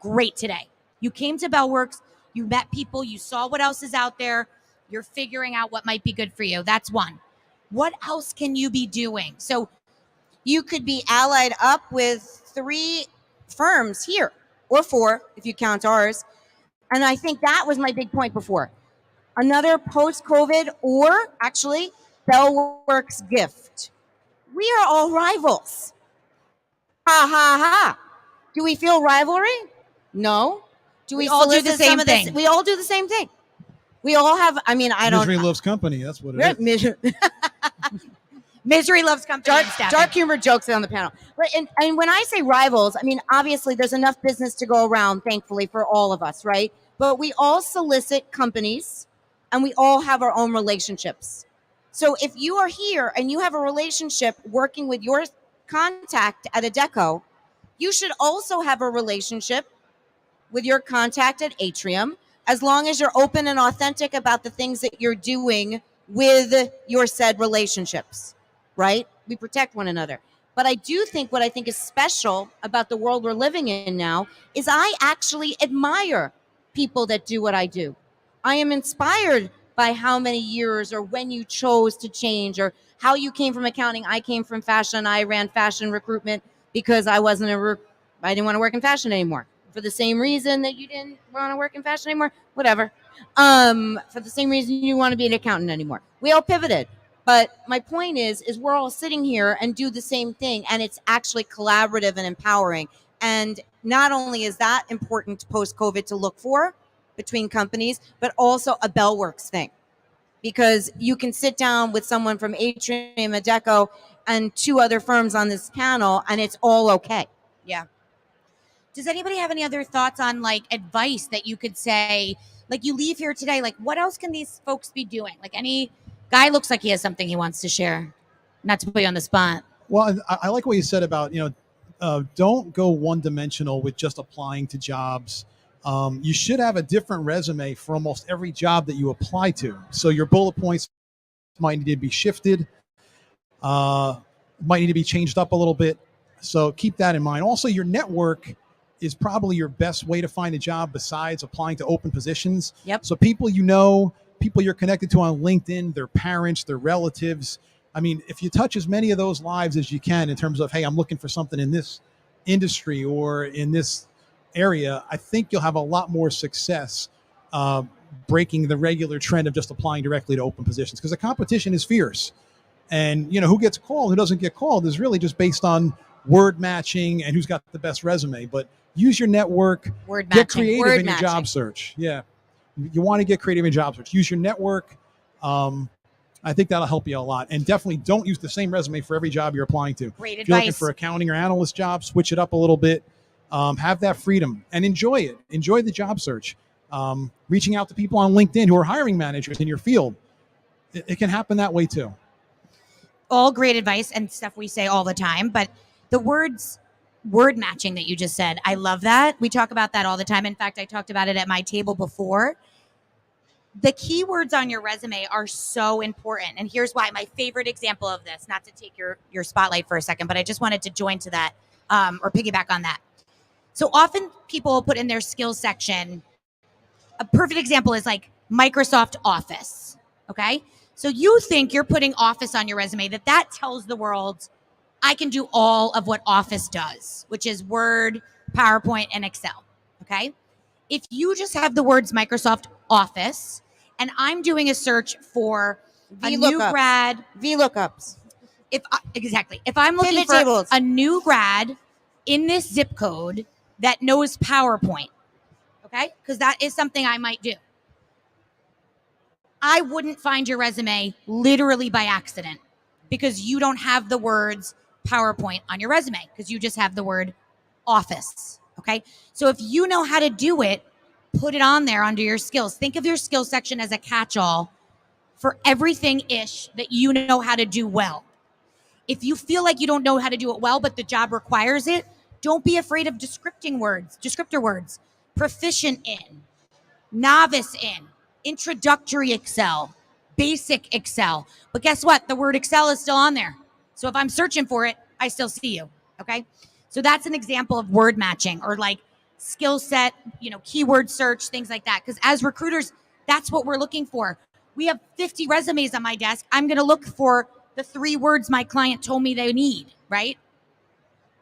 great today. You came to Bellworks, you met people, you saw what else is out there. You're figuring out what might be good for you. That's one. What else can you be doing? So you could be allied up with 3 firms here, or 4 if you count ours. And I think that was my big point before. Another post-COVID, or actually Bellworks gift. We are all rivals. Ha ha ha. Do we feel rivalry? No. Do we all do the same thing. We all do the same thing. We all have, Misery loves company. That's what it is. Misery loves company. Dark humor jokes on the panel. Right, and when I say rivals, obviously there's enough business to go around, thankfully, for all of us, right? But we all solicit companies, and we all have our own relationships. So if you are here and you have a relationship working with your contact at Adecco, you should also have a relationship with your contact at Atrium, as long as you're open and authentic about the things that you're doing with your said relationships, right? We protect one another. But I do think what I think is special about the world we're living in now is I actually admire people that do what I do. I am inspired by how many years or when you chose to change or how you came from accounting. I came from fashion. I ran fashion recruitment because I didn't want to work in fashion anymore. For the same reason that you didn't want to work in fashion anymore, whatever. For the same reason you want to be an accountant anymore. We all pivoted. But my point is we're all sitting here and do the same thing, and it's actually collaborative and empowering. And not only is that important post-COVID to look for between companies, but also a Bellworks thing. Because you can sit down with someone from Atrium, Adecco, and 2 other firms on this panel, and it's all okay. Yeah. Does anybody have any other thoughts on like advice that you could say, like you leave here today, like what else can these folks be doing? Like any guy looks like he has something he wants to share. Not to put you on the spot. Well, I like what you said about, don't go one-dimensional with just applying to jobs. You should have a different resume for almost every job that you apply to. So your bullet points might need to be shifted, might need to be changed up a little bit. So keep that in mind. Also, your network is probably your best way to find a job besides applying to open positions. Yep. So people people you're connected to on LinkedIn, their parents, their relatives. I mean, if you touch as many of those lives as you can in terms of, hey, I'm looking for something in this industry or in this area, I think you'll have a lot more success breaking the regular trend of just applying directly to open positions, because the competition is fierce. And, who gets called, who doesn't get called is really just based on word matching and who's got the best resume. But use your network, get creative in your job search. Yeah. You want to get creative in job search. Use your network. I think that'll help you a lot. And definitely don't use the same resume for every job you're applying to. Great if you're advice. looking for accounting or analyst jobs, switch it up a little bit. Have that freedom and enjoy it. Enjoy the job search. Reaching out to people on LinkedIn who are hiring managers in your field. It can happen that way too. All great advice and stuff we say all the time, but the word matching that you just said, I love that. We talk about that all the time. In fact, I talked about it at my table before. The keywords on your resume are so important. And here's why. My favorite example of this, not to take your spotlight for a second, but I just wanted to join to that or piggyback on that. So often people put in their skills section, a perfect example is like Microsoft Office, okay? So you think you're putting Office on your resume, that tells the world I can do all of what Office does, which is Word, PowerPoint, and Excel, okay? If you just have the words Microsoft Office, and I'm doing a search for a new grad. VLOOKUPs. Exactly. If I'm looking Pivot for tables. a new grad in this zip code that knows PowerPoint, okay? Because that is something I might do. I wouldn't find your resume literally by accident because you don't have the words PowerPoint on your resume because you just have the word Office, okay? So if you know how to do it, put it on there under your skills. Think of your skills section as a catch-all for everything-ish that you know how to do well. If you feel like you don't know how to do it well, but the job requires it, don't be afraid of descriptor words, proficient in, novice in, introductory Excel, basic Excel. But guess what? The word Excel is still on there. So if I'm searching for it, I still see you, okay? So that's an example of word matching or like skill set, keyword search, things like that. Because as recruiters, that's what we're looking for. We have 50 resumes on my desk. I'm going to look for the 3 words my client told me they need, right?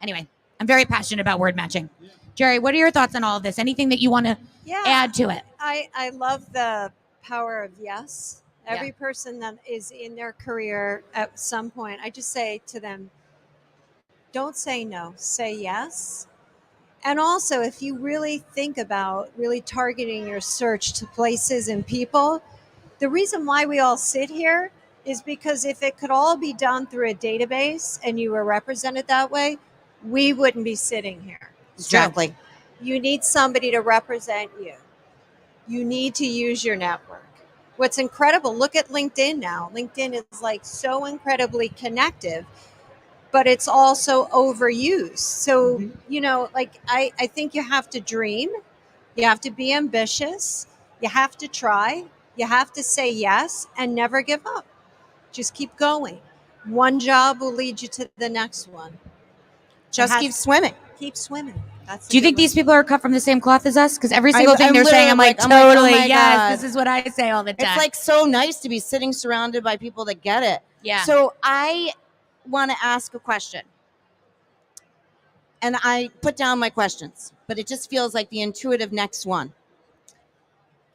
Anyway, I'm very passionate about word matching. Gerry, what are your thoughts on all of this? Anything that you want to add to it? I love the power of yes. Every person that is in their career at some point, I just say to them, don't say no, say yes. And also, if you really think about really targeting your search to places and people, the reason why we all sit here is because if it could all be done through a database and you were represented that way, we wouldn't be sitting here. Exactly. So you need somebody to represent you. You need to use your network. What's incredible, look at LinkedIn now. LinkedIn is like so incredibly connective, but it's also overused. So, I think you have to dream. You have to be ambitious. You have to try. You have to say yes and never give up. Just keep going. One job will lead you to the next one. Just keep swimming. Keep swimming. That's. Do you think these people are cut from the same cloth as us? Because every single thing I'm they're saying, I'm like, literally like, totally, oh my yes, God. this is what I say all the time. It's like so nice to be sitting surrounded by people that get it. Yeah. So I want to ask a question. And I put down my questions, but it just feels like the intuitive next one.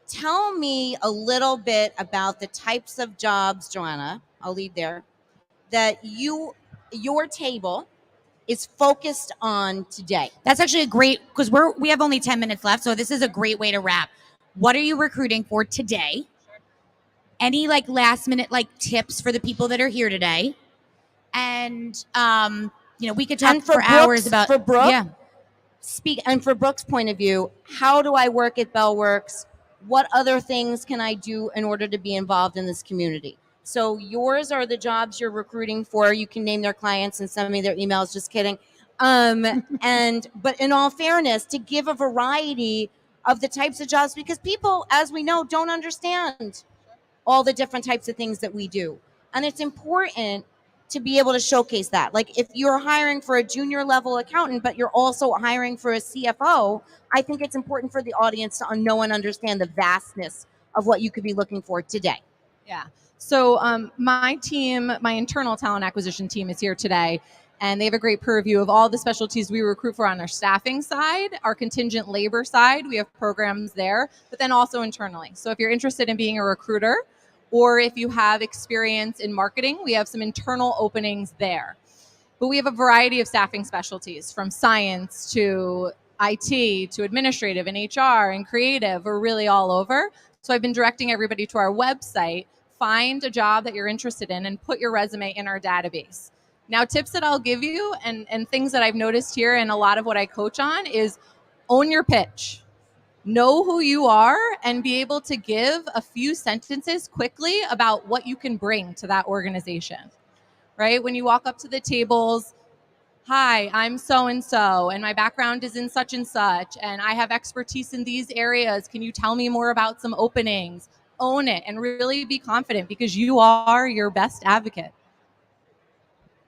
Tell me a little bit about the types of jobs, Joanna, I'll leave there, that your table is focused on today. That's actually a great, because we have only 10 minutes left, so this is a great way to wrap. What are you recruiting for today? Any like last minute like tips for the people that are here today? And we could talk for hours about for Brooke. Yeah. And for Brooke's point of view, how do I work at Bellworks? What other things can I do in order to be involved in this community? So yours are the jobs you're recruiting for. You can name their clients and send me their emails. Just kidding. But in all fairness, to give a variety of the types of jobs, because people, as we know, don't understand all the different types of things that we do. And it's important to be able to showcase that. Like if you're hiring for a junior level accountant, but you're also hiring for a CFO, I think it's important for the audience to know and understand the vastness of what you could be looking for today. Yeah. So my team, my internal talent acquisition team is here today, and they have a great purview of all the specialties we recruit for on our staffing side, our contingent labor side. We have programs there, but then also internally. So if you're interested in being a recruiter, or if you have experience in marketing, we have some internal openings there. But we have a variety of staffing specialties, from science to IT to administrative and HR and creative. We're really all over. So I've been directing everybody to our website. Find a job that you're interested in and put your resume in our database. Now, tips that I'll give you and things that I've noticed here and a lot of what I coach on is own your pitch. Know who you are and be able to give a few sentences quickly about what you can bring to that organization, right? When you walk up to the tables, hi, I'm so-and-so, and my background is in such and such, and I have expertise in these areas. Can you tell me more about some openings? Own it and really be confident, because you are your best advocate.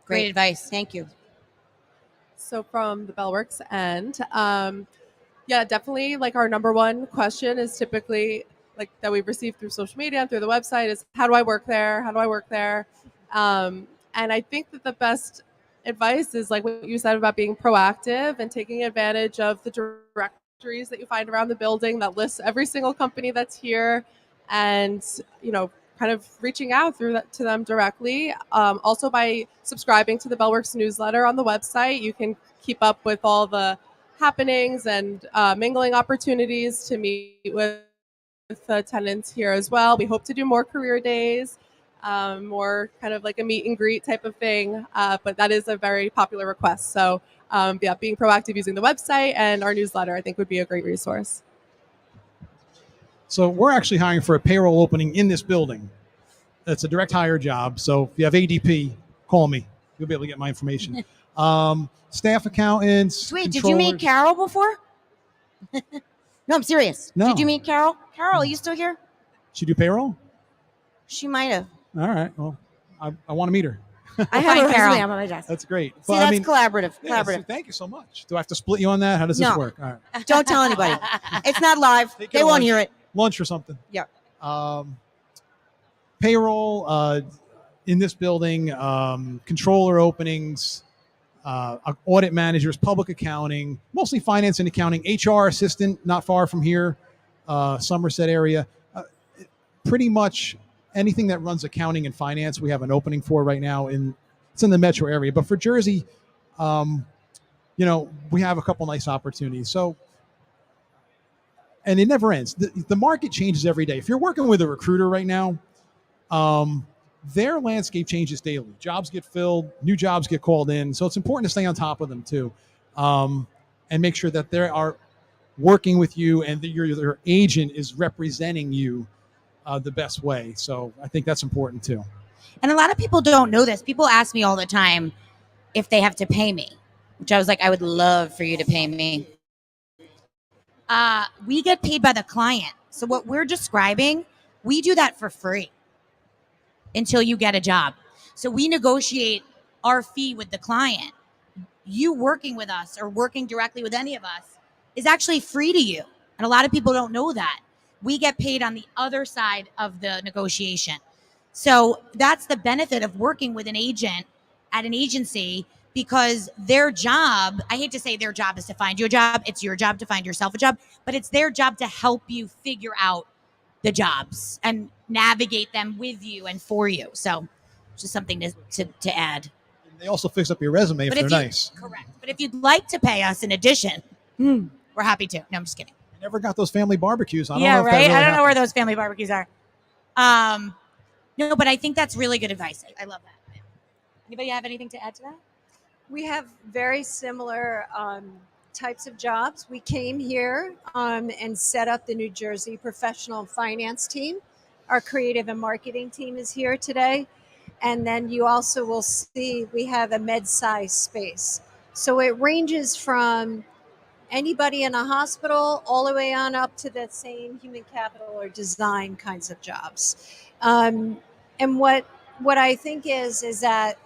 Great advice. Thank you. So from the Bellworks end, yeah, definitely. Like our number one question is typically like that we've received through social media and through the website is, how do I work there? How do I work there? And I think that the best advice is like what you said about being proactive and taking advantage of the directories that you find around the building that lists every single company that's here, and kind of reaching out to them directly. Also, by subscribing to the Bellworks newsletter on the website, you can keep up with all the happenings and mingling opportunities to meet with the tenants here as well. We hope to do more career days, more kind of like a meet and greet type of thing, but that is a very popular request. So being proactive using the website and our newsletter, I think, would be a great resource. So we're actually hiring for a payroll opening in this building. It's a direct hire job. So if you have ADP, call me. You'll be able to get my information. Staff accountants. Wait, did you meet Carol before? No, I'm serious. No. Did you meet Carol? Carol, are you still here? She do payroll? She might have. All right. Well, I want to meet her. I have a resume on my desk. That's great. See, that's collaborative. Yeah, Collaborative. so thank you so much. Do I have to split you on that? How does this work? All right. Don't tell anybody. It's not live. They won't hear it. Lunch or something. Yeah. Payroll in this building, controller openings, audit managers, public accounting, mostly finance and accounting, HR assistant, not far from here, Somerset area. Pretty much anything that runs accounting and finance, we have an opening for right now. It's in the metro area. But for Jersey, we have a couple nice opportunities. So, and it never ends. The market changes every day. If you're working with a recruiter right now, their landscape changes daily. Jobs get filled, new jobs get called in. So it's important to stay on top of them too, and make sure that they are working with you and that your agent is representing you the best way. So I think that's important too. And a lot of people don't know this. People ask me all the time if they have to pay me, which I was like, I would love for you to pay me. We get paid by the client. So what we're describing, we do that for free until you get a job. So we negotiate our fee with the client. You working with us or working directly with any of us is actually free to you. And a lot of people don't know that. We get paid on the other side of the negotiation. So that's the benefit of working with an agent at an agency, because their job, I hate to say their job is to find you a job. It's your job to find yourself a job, but it's their job to help you figure out the jobs and navigate them with you and for you. So just something to add. And they also fix up your resume if they're nice. Correct. But if you'd like to pay us in addition, we're happy to. No, I'm just kidding. I never got those family barbecues. I don't know Yeah, if that right? really I don't know where happens. those family barbecues are. No, but I think that's really good advice. I love that. Anybody have anything to add to that? We have very similar types of jobs. We came here and set up the New Jersey professional finance team. Our creative and marketing team is here today. And then you also will see we have a med-size space. So it ranges from anybody in a hospital all the way on up to the same human capital or design kinds of jobs. And what I think is that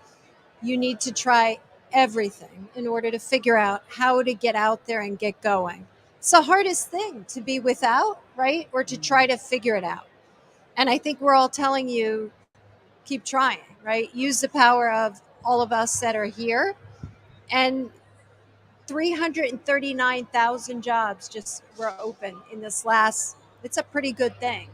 you need to try everything in order to figure out how to get out there and get going. It's the hardest thing to be without, right? Or to try to figure it out. And I think we're all telling you, keep trying, right? Use the power of all of us that are here. And 339,000 jobs just were open in this last, it's a pretty good thing.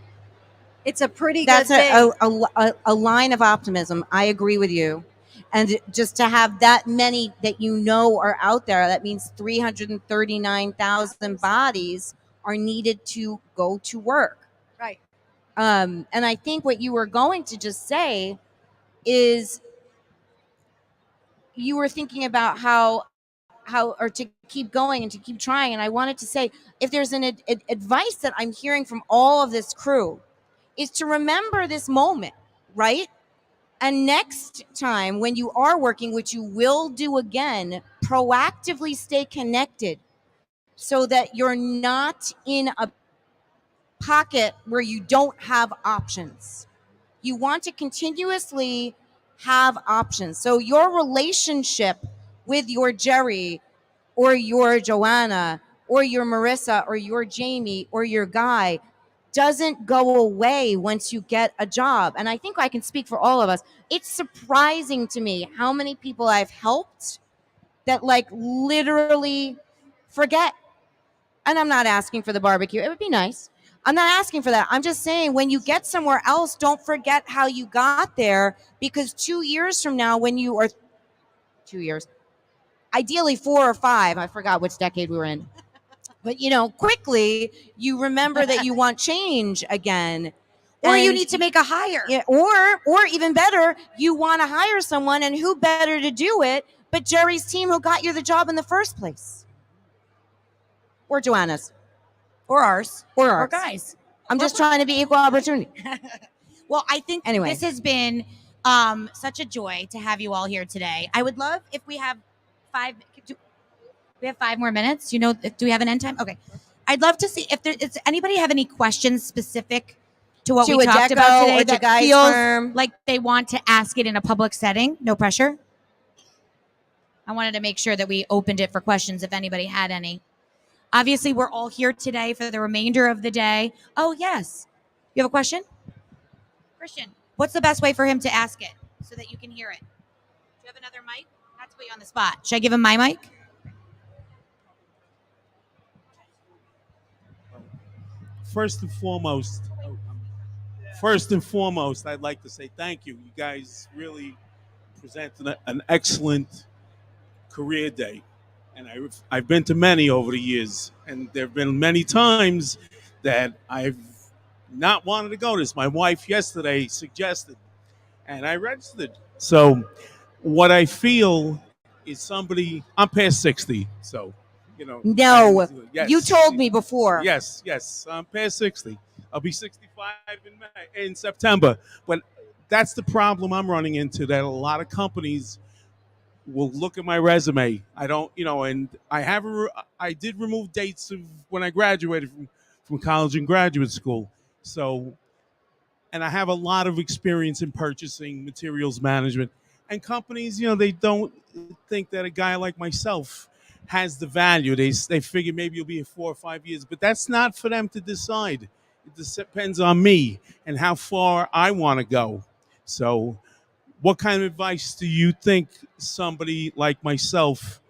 It's a pretty That's good thing. a line of optimism. I agree with you. And just to have that many that you know are out there, that means 339,000 bodies are needed to go to work. Right. And I think what you were going to just say is you were thinking about how or to keep going and to keep trying. And I wanted to say, if there's an advice that I'm hearing from all of this crew, is to remember this moment, right? And next time when you are working, which you will do again, proactively stay connected so that you're not in a pocket where you don't have options. You want to continuously have options. So your relationship with your Gerry or your Joanna or your Marissa or your Jamie or your Guy doesn't go away once you get a job. And I think I can speak for all of us. It's surprising to me how many people I've helped that like literally forget. And I'm not asking for the barbecue. It would be nice. I'm not asking for that. I'm just saying when you get somewhere else, don't forget how you got there, because 2 years from now, when you are 2 years, ideally 4 or 5, I forgot which decade we were in. But, quickly you remember that you want change again. Or you And- need to make a hire. Yeah, or even better, you want to hire someone, and who better to do it but Gerry's team who got you the job in the first place? Or Joanna's. Or ours. Or Or ours. guys. I'm just trying to be equal opportunity. Well, I think Anyway. this has been such a joy to have you all here today. I would love if we have 5 more minutes. Do we have an end time? Okay. I'd love to see if does anybody have any questions specific to what To we talked Adecco about today or to that Guy's feels firm. like they want to ask it in a public setting. No pressure. I wanted to make sure that we opened it for questions if anybody had any. Obviously, we're all here today for the remainder of the day. Oh, yes. You have a question? Christian, what's the best way for him to ask it so that you can hear it? Do you have another mic? Not to put you on the spot. Should I give him my mic? First and foremost, I'd like to say thank you. You guys really presented an excellent career day. And I've been to many over the years, and there have been many times that I've not wanted to go to this. My wife yesterday suggested, and I registered. So what I feel is I'm past 60, so, No, and, yes. you told me before. Yes, I'm past 60. I'll be 65 in September. But that's the problem I'm running into, that a lot of companies will look at my resume. I don't, and I did remove dates of when I graduated from college and graduate school. So and I have a lot of experience in purchasing, materials management, and companies. They don't think that a guy like myself has the value. They figure maybe you'll be here 4 or 5 years, but that's not for them to decide. It depends on me and how far I want to go. So, what kind of advice do you think somebody like myself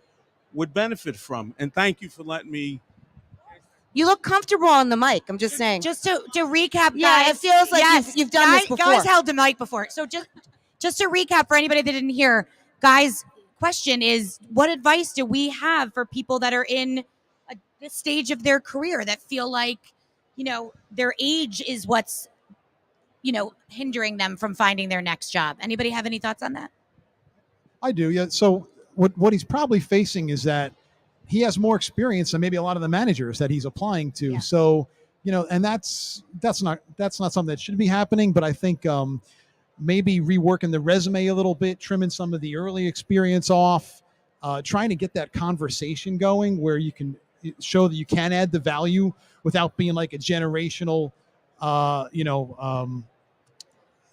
would benefit from? And thank you for letting me. You look comfortable on the mic. I'm just saying. Just to recap, Yeah, guys. it feels like you've done this before. Guys held the mic before. So just to recap for anybody that didn't hear, guys' question is, what advice do we have for people that are in this stage of their career that feel like, their age is what's, hindering them from finding their next job? Anybody have any thoughts on that? I do, yeah. So what he's probably facing is that he has more experience than maybe a lot of the managers that he's applying to. Yeah. So, and that's not something that should be happening. But I think maybe reworking the resume a little bit, trimming some of the early experience off, trying to get that conversation going where you can show that you can add the value without being like a generational,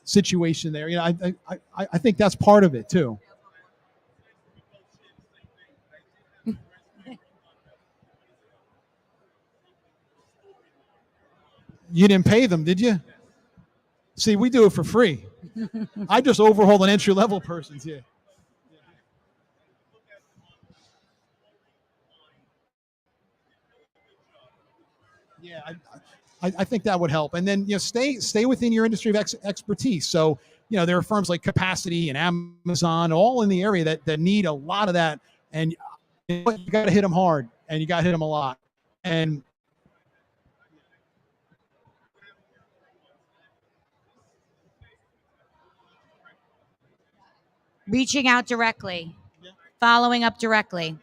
situation there. I think that's part of it too. You didn't pay them, did you? See, we do it for free. I just overhaul an entry-level person's here. Yeah, I think that would help. And then stay within your industry of expertise. So there are firms like Capacity and Amazon, all in the area that need a lot of that. And you got to hit them hard, and you got to hit them a lot. And Reaching out directly, following up directly.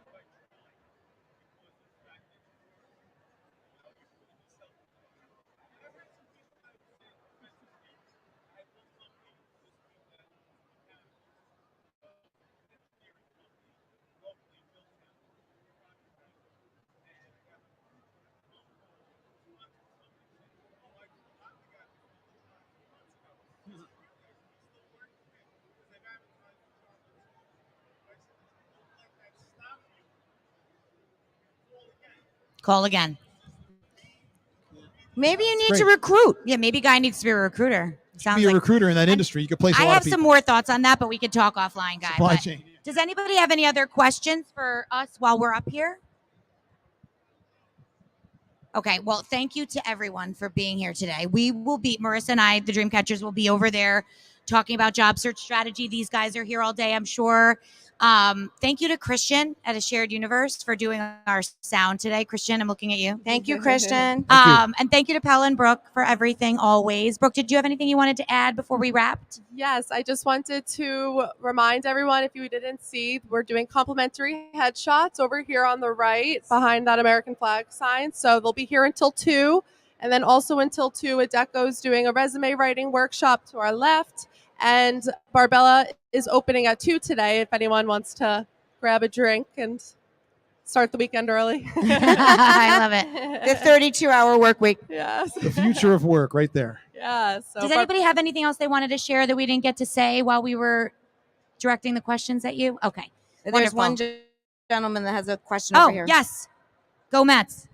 Call again. Maybe you need to recruit. Yeah, maybe guy needs to be a recruiter. Sounds be a like recruiter in that industry. You could place a I lot have of people. some more thoughts on that, but we could talk offline, guys. Supply chain. Does anybody have any other questions for us while we're up here? Okay, well, thank you to everyone for being here today. We will be, Marissa and I, the Dreamcatchers, will be over there talking about job search strategy. These guys are here all day, I'm sure. Thank you to Christian at A Shared Universe for doing our sound today. Christian, I'm looking at you. Thank you, Christian. And thank you to Pella and Brooke for everything always. Brooke, did you have anything you wanted to add before we wrapped? Yes, I just wanted to remind everyone, if you didn't see, we're doing complimentary headshots over here on the right behind that American flag sign. So they'll be here until 2. And then also until 2, Adecco's doing a resume writing workshop to our left. And Barbella is opening at 2 today if anyone wants to grab a drink and start the weekend early. I love it. The 32-hour work week. Yes. The future of work right there. Yeah. So Does anybody have anything else they wanted to share that we didn't get to say while we were directing the questions at you? Okay. There's Wonderful. one gentleman that has a question over here. Yes. Go Mets.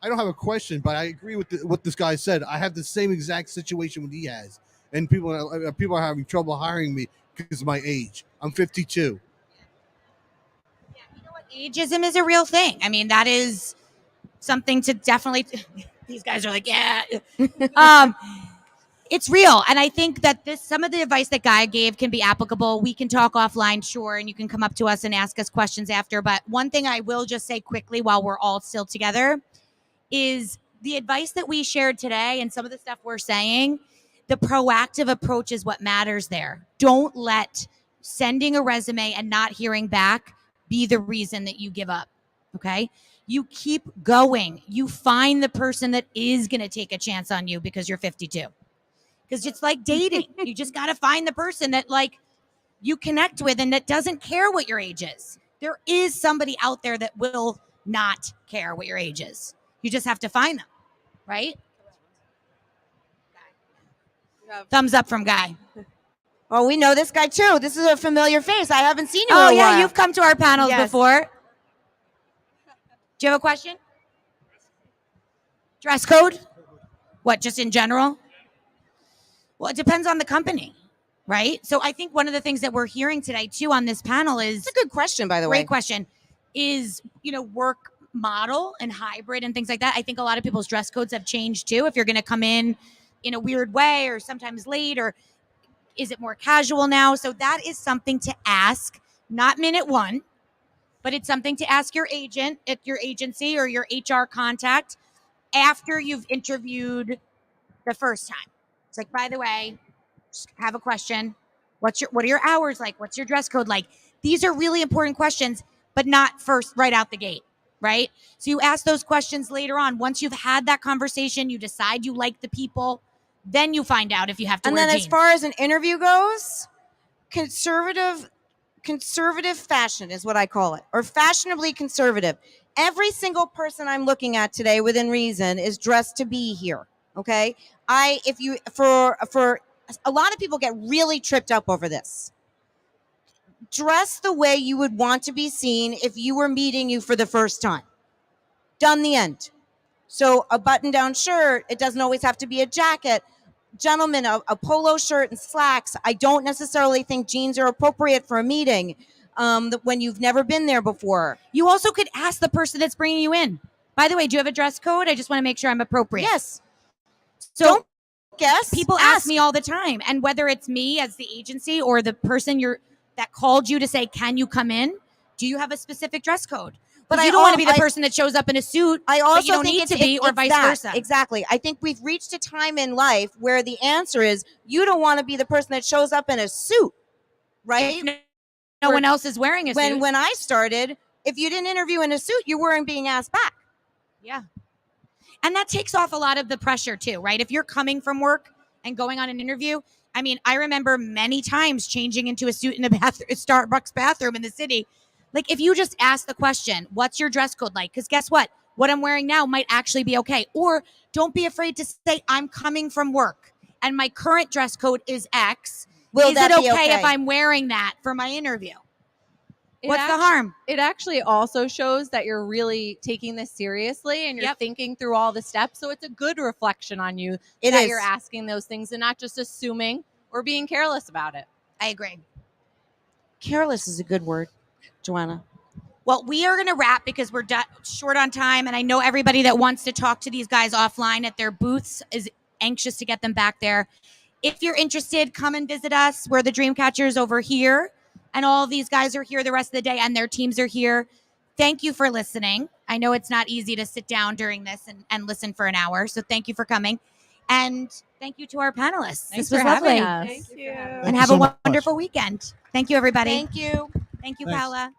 I don't have a question, but I agree with what this guy said. I have the same exact situation what he has, and people are having trouble hiring me because of my age. I'm 52. Yeah, you know what? Ageism is a real thing. I mean, that is something to definitely. These guys are like, yeah. It's real, and I think that some of the advice that Guy gave can be applicable. We can talk offline, sure, and you can come up to us and ask us questions after. But one thing I will just say quickly while we're all still together is the advice that we shared today and some of the stuff we're saying, the proactive approach is what matters there. Don't let sending a resume and not hearing back be the reason that you give up, okay? You keep going. You find the person that is going to take a chance on you because you're 52. Because it's like dating. You just got to find the person that like you connect with and that doesn't care what your age is. There is somebody out there that will not care what your age is. You just have to find them, right? Yeah. Thumbs up from Guy. Oh, we know this guy too. This is a familiar face. I haven't seen you Oh, in a yeah, while. you've come to our panels Yes. before. Do you have a question? Dress code? What, just in general? Well, it depends on the company, right? So I think one of the things that we're hearing today too on this panel is It's a good question, by the way. great question. Is, work model and hybrid and things like that. I think a lot of people's dress codes have changed too. If you're going to come in a weird way or sometimes late, or is it more casual now? So that is something to ask, not minute one, but it's something to ask your agent at your agency or your HR contact after you've interviewed the first time. It's like, by the way, just have a question. What are your hours like? What's your dress code like? These are really important questions, but not first right out the gate, right? So you ask those questions later on. Once you've had that conversation, you decide you like the people, then you find out if you have to And wear then jeans. as far as an interview goes, conservative fashion is what I call it, or fashionably conservative. Every single person I'm looking at today within reason is dressed to be here. Okay. For a lot of people get really tripped up over this. Dress the way you would want to be seen if you were meeting you for the first time. Done, the end. So a button-down shirt, it doesn't always have to be a jacket. Gentlemen, a polo shirt and slacks. I don't necessarily think jeans are appropriate for a meeting when you've never been there before. You also could ask the person that's bringing you in, by the way, do you have a dress code? I just want to make sure I'm appropriate. Yes. So Don't guess. people ask me all the time, and whether it's me as the agency or the person that called you to say, can you come in? Do you have a specific dress code? But you don't want to be the person that shows up in a suit. I also but you don't think need to be, or vice versa. Exactly. I think we've reached a time in life where the answer is you don't want to be the person that shows up in a suit, right? No one else is wearing a suit. When I started, if you didn't interview in a suit, you weren't being asked back. Yeah. And that takes off a lot of the pressure too, right? If you're coming from work and going on an interview, I mean, I remember many times changing into a suit in a Starbucks bathroom in the city. Like, if you just ask the question, what's your dress code like? Because guess what? What I'm wearing now might actually be okay. Or don't be afraid to say, I'm coming from work and my current dress code is X. Is it okay if I'm wearing that for my interview? What's the harm? It actually also shows that you're really taking this seriously and you're thinking through all the steps. So it's a good reflection on you that you're asking those things and not just assuming or being careless about it. I agree. Careless is a good word, Joanna. Well, we are going to wrap because we're short on time. And I know everybody that wants to talk to these guys offline at their booths is anxious to get them back there. If you're interested, come and visit us. We're the Dreamcatchers over here. And all these guys are here the rest of the day and their teams are here. Thank you for listening. I know it's not easy to sit down during this and listen for an hour. So thank you for coming. And thank you to our panelists. Thanks this was for having lovely. us. Thank you. And have a wonderful weekend. Thank you, everybody. Thank you. Thank you, Thanks. Paula.